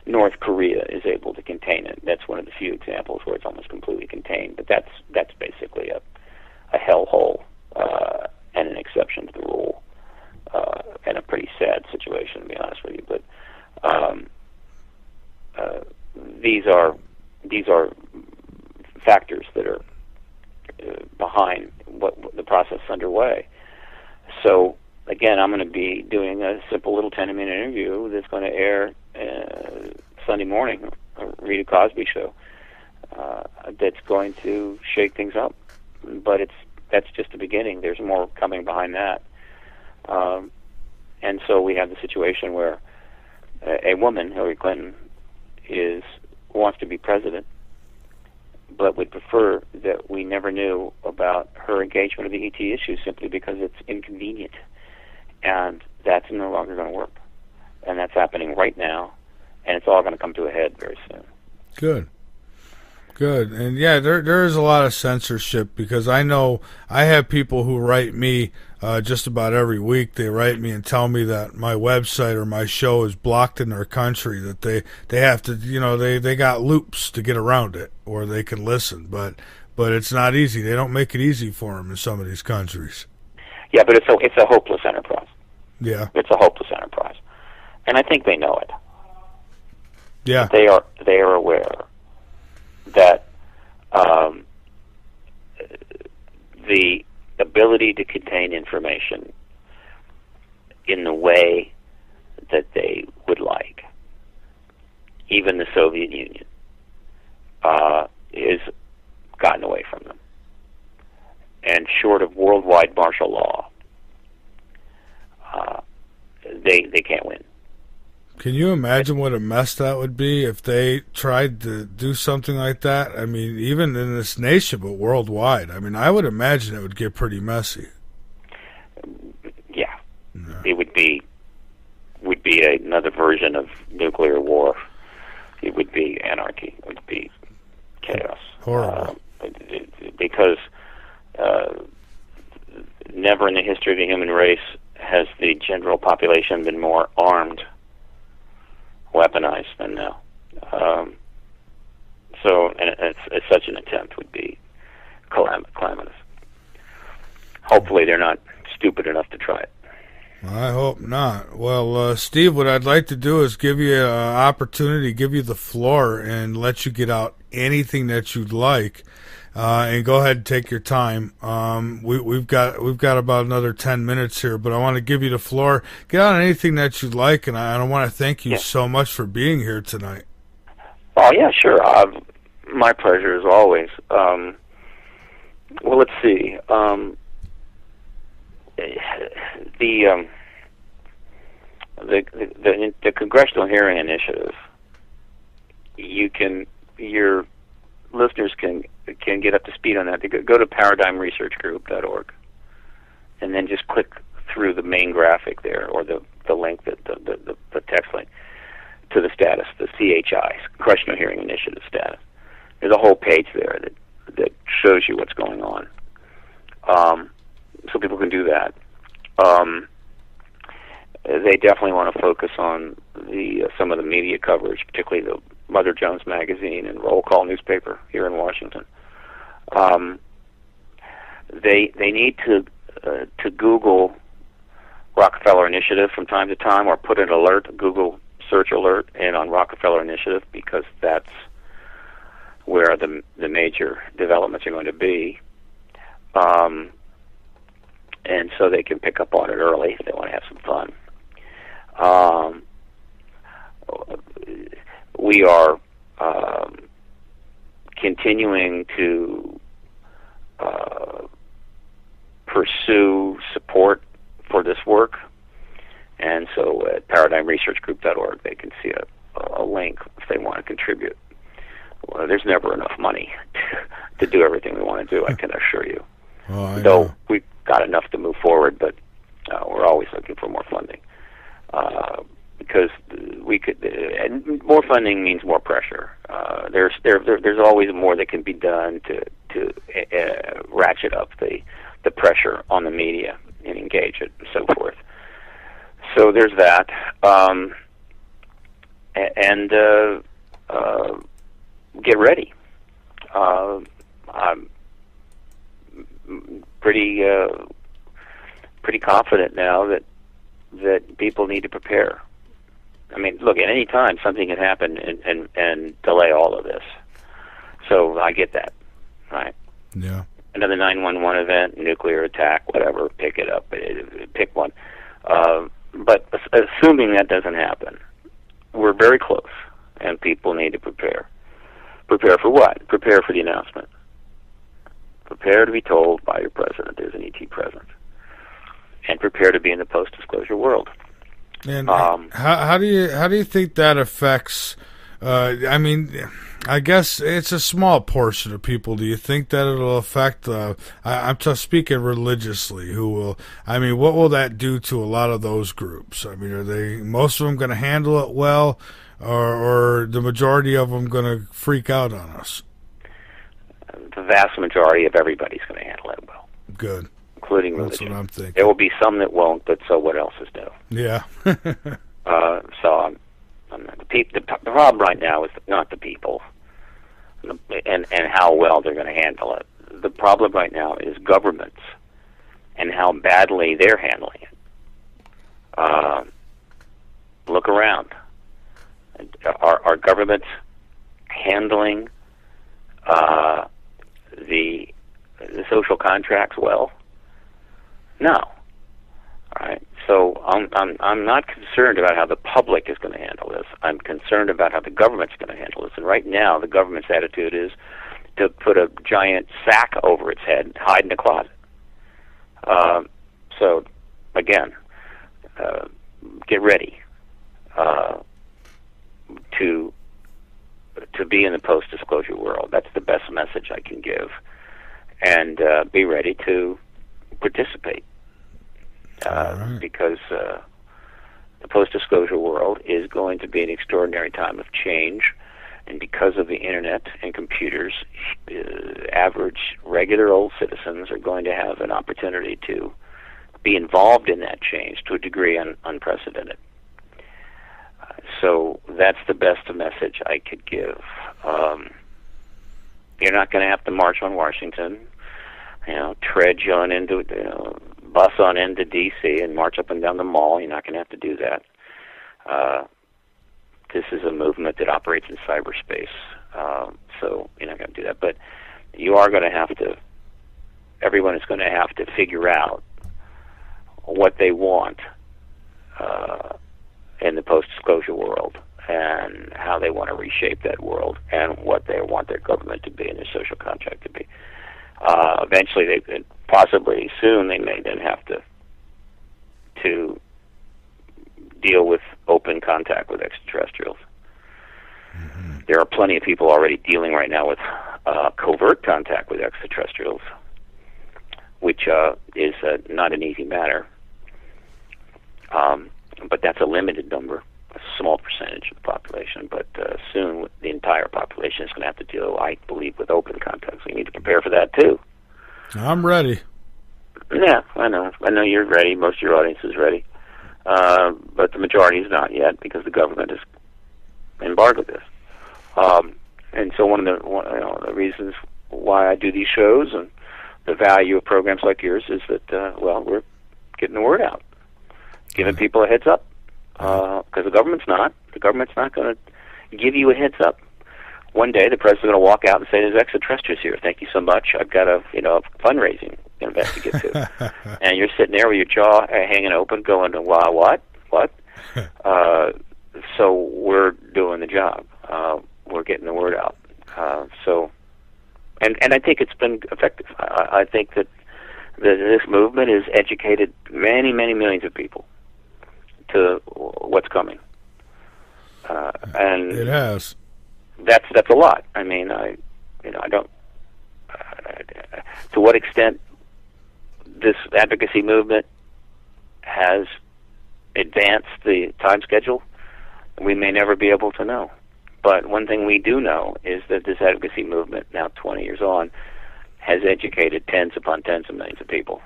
North Korea is able to contain it. That's one of the few examples where it's almost completely contained. But that's basically a hellhole and an exception to the rule, and a pretty sad situation, to be honest with you. But these are factors that are behind what the process underway. So again, I'm going to be doing a simple little 10-minute interview that's going to air Sunday morning, a Rita Cosby show. That's going to shake things up, but that's just the beginning. There's more coming behind that, and so we have the situation where a woman, Hillary Clinton, wants to be president, but would prefer that we never knew about her engagement of the ET issue simply because it's inconvenient. And that's no longer going to work. And that's happening right now, and it's all going to come to a head very soon. Good. And yeah, there is a lot of censorship, because I know I have people who write me just about every week. They write me and tell me that my website or my show is blocked in their country, that they have to, they got loops to get around it, or they can listen, but it's not easy. They don't make it easy for them in some of these countries. Yeah, but it's a hopeless enterprise. Yeah, it's a hopeless enterprise, and I think they know it. Yeah, they are aware that the ability to contain information in the way that they would like, even the Soviet Union, is gotten away from them. And short of worldwide martial law, they can't win. Can you imagine what a mess that would be if they tried to do something like that? I mean, even in this nation, but worldwide. I mean, I would imagine it would get pretty messy. Yeah. It would be another version of nuclear war. It would be anarchy. It would be chaos. Horrible. Because never in the history of the human race has the general population been more armed, weaponized than now. So, and it's such an attempt would be calamitous. Hopefully they're not stupid enough to try it. I hope not. Well, Steve, what I'd like to do is give you an opportunity, give you the floor, and let you get out anything that you'd like. And go ahead and take your time. We've got about another 10 minutes here, but I want to give you the floor. Get out anything that you'd like, and I want to thank you so much for being here tonight. Oh yeah, sure. My pleasure as always. Well, let's see. The Congressional Hearing Initiative. Your listeners can get up to speed on that. They go to paradigmresearchgroup.org, and then just click through the main graphic there, or the link, the text link to the status, the CHI, Congressional Hearing Initiative status. There's a whole page there that shows you what's going on, so people can do that. They definitely want to focus on some of the media coverage, particularly the Mother Jones magazine and Roll Call newspaper here in Washington. They need to Google Rockefeller Initiative from time to time, or put an alert, Google search alert, in on Rockefeller Initiative, because that's where the major developments are going to be. And so they can pick up on it early if they want to have some fun. We are continuing to pursue support for this work, and so at paradigmresearchgroup.org they can see a link if they want to contribute. Well, there's never enough money to do everything we want to do, I can assure you. Though we've got enough to move forward, but we're always looking for more funding. Because we could, and more funding means more pressure. There's always more that can be done to ratchet up the pressure on the media and engage it and so forth. So there's that, and get ready. I'm pretty confident now that people need to prepare. I mean, look, at any time something can happen and delay all of this. So I get that, right? Yeah. Another 911 event, nuclear attack, whatever, pick it up, pick one. But assuming that doesn't happen, we're very close, and people need to prepare. Prepare for what? Prepare for the announcement. Prepare to be told by your president there's an ET present. And prepare to be in the post-disclosure world. And how do you think that affects? I mean, I guess it's a small portion of people. Do you think that it'll affect? I'm just speaking religiously. Who will? I mean, what will that do to a lot of those groups? I mean, are most of them going to handle it well, or the majority of them going to freak out on us? The vast majority of everybody's going to handle it well. Good. Including That's religion. what I'm thinking. There will be some that won't, but so what else is new? Yeah. So the problem right now is not the people and how well they're going to handle it. The problem right now is governments and how badly they're handling it. Look around. Are governments handling the social contracts well? No. All right. So I'm not concerned about how the public is going to handle this. I'm concerned about how the government's going to handle this. And right now, the government's attitude is to put a giant sack over its head and hide in a closet. So, again, get ready to be in the post-disclosure world. That's the best message I can give. And be ready to participate. Right. Because the post-disclosure world is going to be an extraordinary time of change. And because of the internet and computers, average, regular old citizens are going to have an opportunity to be involved in that change to a degree unprecedented. So that's the best message I could give. You're not going to have to march on Washington, trudge on into, bus on into D.C. and march up and down the mall. You're not going to have to do that. This is a movement that operates in cyberspace, so you're not going to do that. But you are going to have to, everyone is going to have to figure out what they want in the post-disclosure world and how they want to reshape that world and what they want their government to be and their social contract to be. Eventually, possibly soon, they may then have to deal with open contact with extraterrestrials. Mm-hmm. There are plenty of people already dealing right now with covert contact with extraterrestrials, which is not an easy matter. But that's a limited number, a small percentage of the population. But soon the entire population is going to have to deal, I believe, with open contact. So you need to prepare for that too. I'm ready. Yeah, I know. I know you're ready. Most of your audience is ready. But the majority is not yet because the government has embargoed this. And so one of the reasons why I do these shows and the value of programs like yours is that, we're getting the word out, giving people a heads up, because the government's not going to give you a heads up. One day the president's going to walk out and say, "There's extraterrestrials here. Thank you so much. I've got a fundraising event to get to," and you're sitting there with your jaw hanging open, going, "Wow, what?" So we're doing the job. We're getting the word out. And I think it's been effective. I think that this movement has educated many, many millions of people to what's coming. And it has. That's a lot. I mean, I don't. To what extent this advocacy movement has advanced the time schedule, we may never be able to know. But one thing we do know is that this advocacy movement, now 20 years on, has educated tens upon tens of millions of people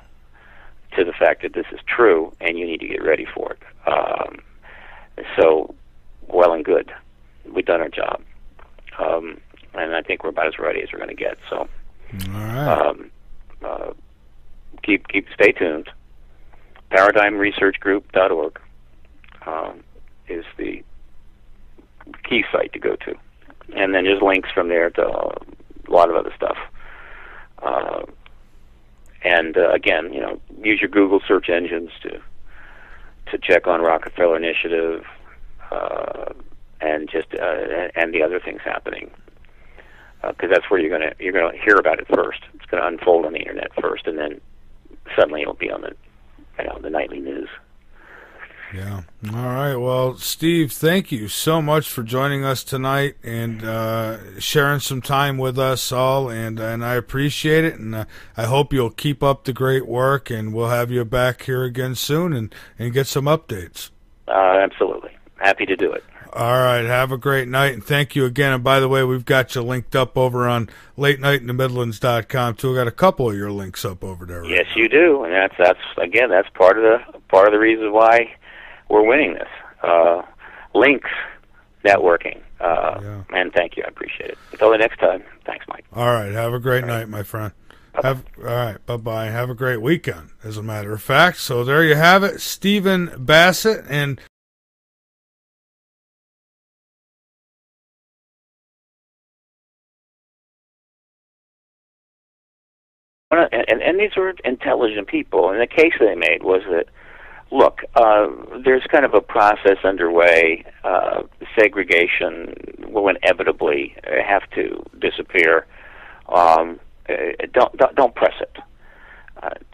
to the fact that this is true and you need to get ready for it. So, well and good. We've done our job. And I think we're about as ready as we're going to get. So, all right. Stay tuned. ParadigmResearchGroup.org is the key site to go to, and then there's links from there to a lot of other stuff. And again, use your Google search engines to check on Rockefeller Initiative and and the other things happening, because that's where you're gonna hear about it first. It's gonna unfold on the internet first, and then suddenly it'll be on the nightly news. Yeah. All right. Well, Steve, thank you so much for joining us tonight and sharing some time with us all, and I appreciate it, and I hope you'll keep up the great work, and we'll have you back here again soon and get some updates. Absolutely. Happy to do it. All right. Have a great night, and thank you again. And by the way, we've got you linked up over on LateNightInTheMidlands.com too. I got a couple of your links up over there. Yes, you do, and that's part of the reason why we're winning this. Links, networking, and thank you. I appreciate it. Until the next time, thanks, Mike. All right. Have a great night, my friend. All right. Bye-bye. Have a great weekend, as a matter of fact. So there you have it. Stephen Bassett. And these were intelligent people. And the case they made was that, look, there's kind of a process underway. Segregation will inevitably have to disappear. Don't press it.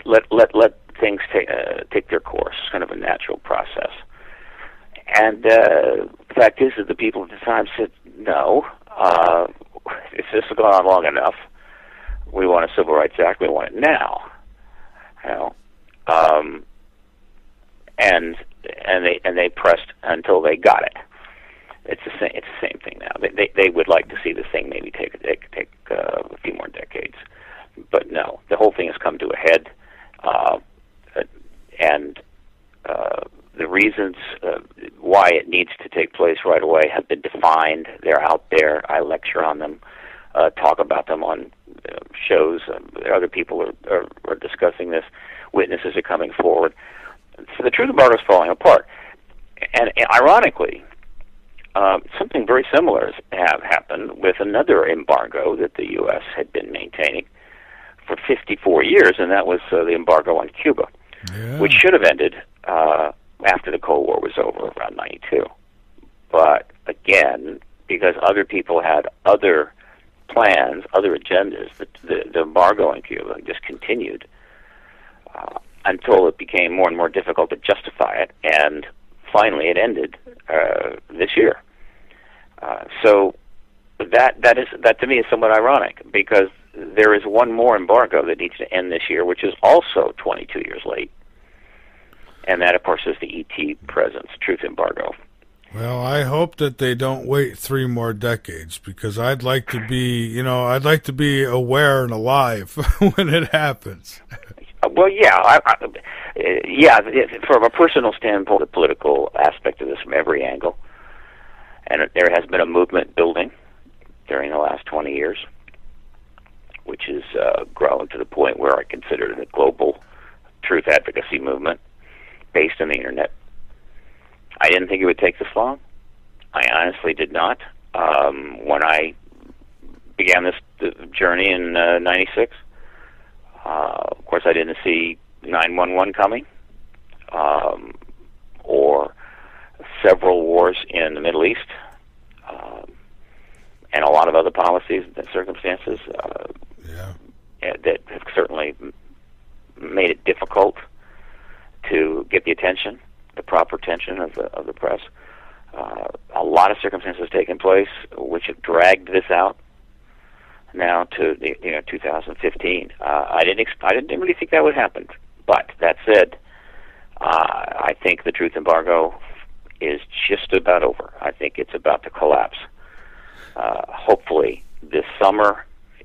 Let things take their course. It's kind of a natural process. And the fact is that the people at the time said, no, this has gone on long enough. We want a Civil Rights Act. We want it now. You know, and they pressed until they got it. It's the same thing now. They would like to see this thing maybe take a few more decades, but no, the whole thing has come to a head, and the reasons why it needs to take place right away have been defined. They're out there. I lecture on them, talk about them on shows. Other people are discussing this. Witnesses are coming forward. So the truth embargo is falling apart. And ironically, something very similar has happened with another embargo that the U.S. had been maintaining for 54 years, and that was the embargo on Cuba, which should have ended after the Cold War was over, around 92. But again, because other people had other plans, other agendas, the embargo on Cuba just continued until it became more and more difficult to justify it, and finally it ended this year. So that to me is somewhat ironic, because there is one more embargo that needs to end this year, which is also 22 years late, and that, of course, is the ET presence truth embargo. Well, I hope that they don't wait 3 more decades, because I'd like to be, I'd like to be aware and alive when it happens. Well, yeah, from a personal standpoint, the political aspect of this from every angle, and there has been a movement building during the last 20 years, which has grown to the point where I consider it a global truth advocacy movement based on the internet. I didn't think it would take this long. I honestly did not. When I began this journey in '96, of course, I didn't see 9/11 coming, or several wars in the Middle East, and a lot of other policies and circumstances that have certainly made it difficult to get the attention, the proper attention of the press. A lot of circumstances taken place which have dragged this out now to 2015. I didn't really think that would happen. But that said, I think the truth embargo is just about over. I think it's about to collapse. Hopefully this summer,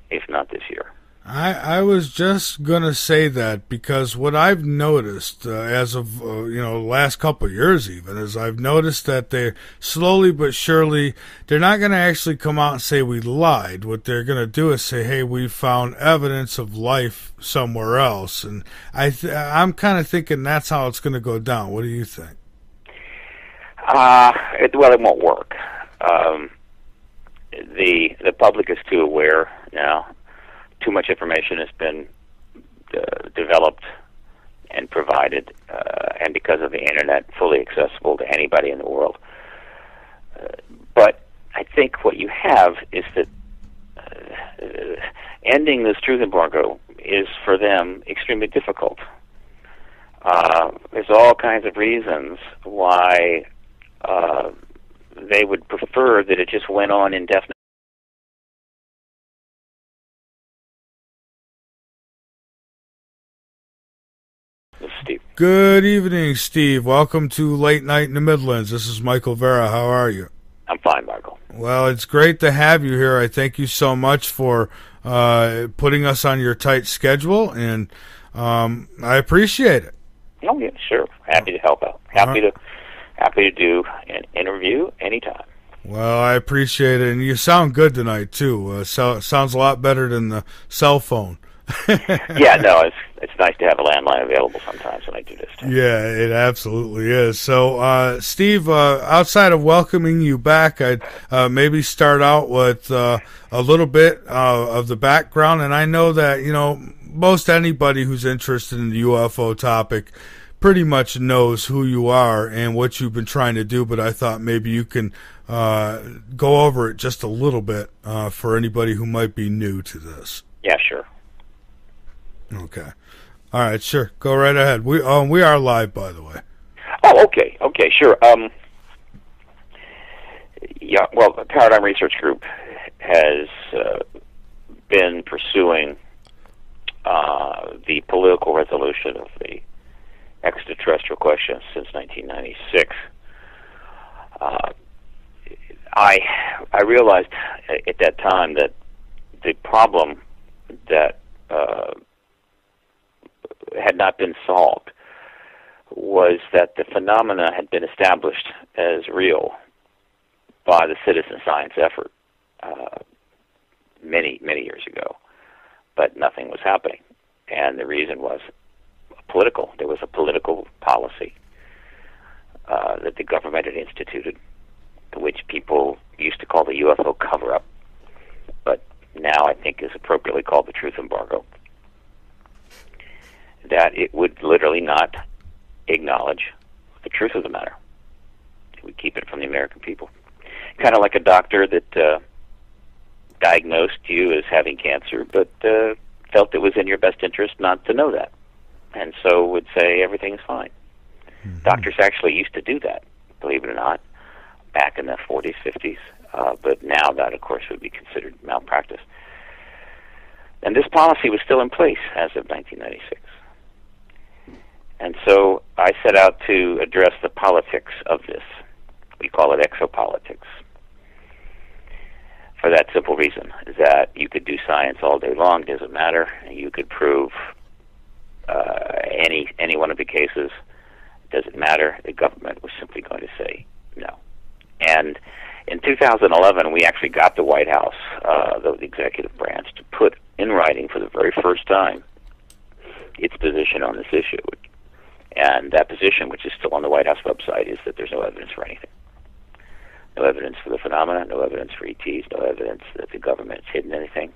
if not this year. I was just going to say that, because what I've noticed as of, last couple of years even, is I've noticed that they're slowly but surely, they're not going to actually come out and say we lied. What they're going to do is say, hey, we found evidence of life somewhere else. And I'm kind of thinking that's how it's going to go down. What do you think? It won't work. The public is too aware now. Too much information has been developed and provided, and because of the internet, fully accessible to anybody in the world. But I think what you have is that ending this truth embargo is, for them, extremely difficult. There's all kinds of reasons why they would prefer that it just went on indefinitely. Steve. Good evening, Steve. Welcome to Late Night in the Midlands. This is Michael Vera. How are you? I'm fine, Michael. Well, it's great to have you here. I thank you so much for putting us on your tight schedule, and I appreciate it. Oh, yeah, sure. Happy to help out. Happy to do an interview anytime. Well, I appreciate it, and you sound good tonight, too. Sounds a lot better than the cell phone. Yeah, no, it's nice to have a landline available sometimes when I do this too. Yeah, it absolutely is. So, Steve, outside of welcoming you back, I'd maybe start out with a little bit of the background. And I know that, most anybody who's interested in the UFO topic pretty much knows who you are and what you've been trying to do, but I thought maybe you can go over it just a little bit for anybody who might be new to this. Yeah, sure. Okay. All right, sure. Go right ahead. We are live, by the way. Oh, okay, sure. Yeah, well, the Paradigm Research Group has been pursuing the political resolution of the extraterrestrial question since 1996. I realized at that time that the problem that had not been solved was that the phenomena had been established as real by the citizen science effort many years ago, but nothing was happening, and the reason was political. There was a political policy that the government had instituted, which people used to call the UFO cover-up, but now I think is appropriately called the truth embargo, that it would literally not acknowledge the truth of the matter. It would keep it from the American people. Kind of like a doctor that diagnosed you as having cancer, but felt it was in your best interest not to know that, and so would say everything's fine. Mm-hmm. Doctors actually used to do that, believe it or not, back in the 40s, 50s, but now that, of course, would be considered malpractice. And this policy was still in place as of 1996. And so I set out to address the politics of this. We call it exopolitics. For that simple reason, that you could do science all day long, doesn't matter. You could prove any one of the cases, doesn't matter. The government was simply going to say no. And in 2011, we actually got the White House, the executive branch, to put in writing for the very first time its position on this issue. And that position, which is still on the White House website, is that there's no evidence for anything. No evidence for the phenomena, no evidence for ETs, no evidence that the government's hidden anything.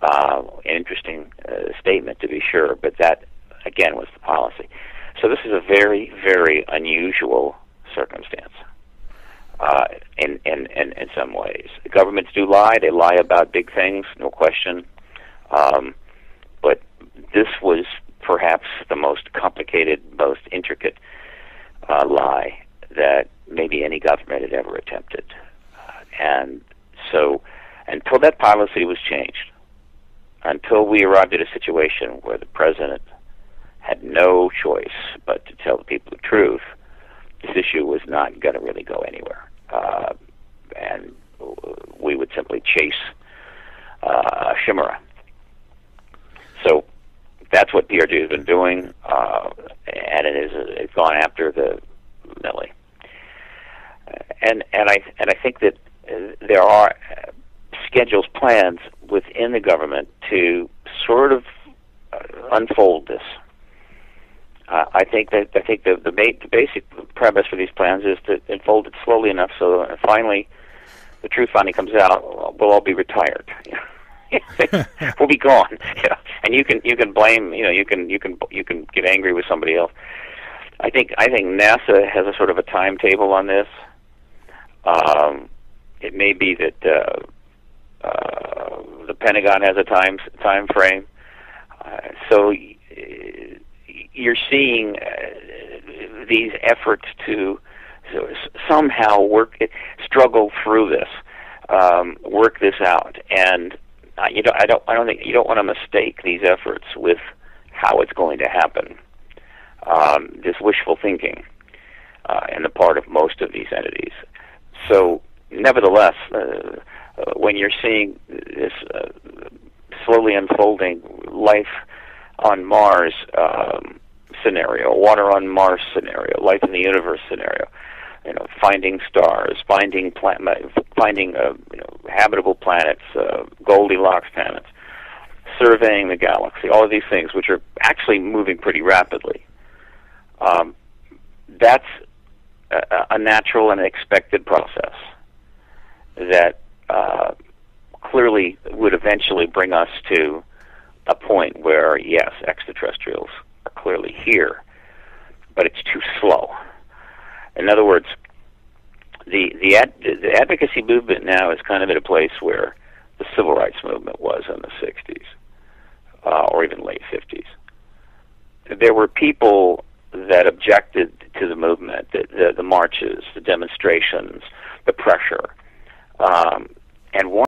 An interesting statement, to be sure, but that, again, was the policy. So this is a very, very unusual circumstance in some ways. The governments do lie. They lie about big things, no question. But this was perhaps the most complicated, most intricate lie that maybe any government had ever attempted. And so until that policy was changed, until we arrived at a situation where the president had no choice but to tell the people the truth, this issue was not going to really go anywhere. And we would simply chase a chimera. So that's what PRG has been doing, and it's gone after the Millie. And I think that there are schedules, plans within the government to sort of unfold this. I think the basic premise for these plans is to unfold it slowly enough so finally the truth finally comes out. We'll all be retired. We'll be gone. And you can blame. You can get angry with somebody else. I think NASA has a sort of a timetable on this. It may be that the Pentagon has a time frame. So you're seeing these efforts to somehow struggle through this, work this out, and I don't think you don't want to mistake these efforts with how it's going to happen. This wishful thinking on the part of most of these entities. So, nevertheless, when you're seeing this slowly unfolding life on Mars scenario, water on Mars scenario, life in the universe scenario, finding stars, finding habitable planets, Goldilocks planets, surveying the galaxy, all of these things, which are actually moving pretty rapidly. That's a natural and expected process that clearly would eventually bring us to a point where, yes, extraterrestrials are clearly here, but it's too slow. In other words, the advocacy movement now is kind of at a place where the civil rights movement was in the 60s, or even late 50s. There were people that objected to the movement, the marches, the demonstrations, the pressure. And one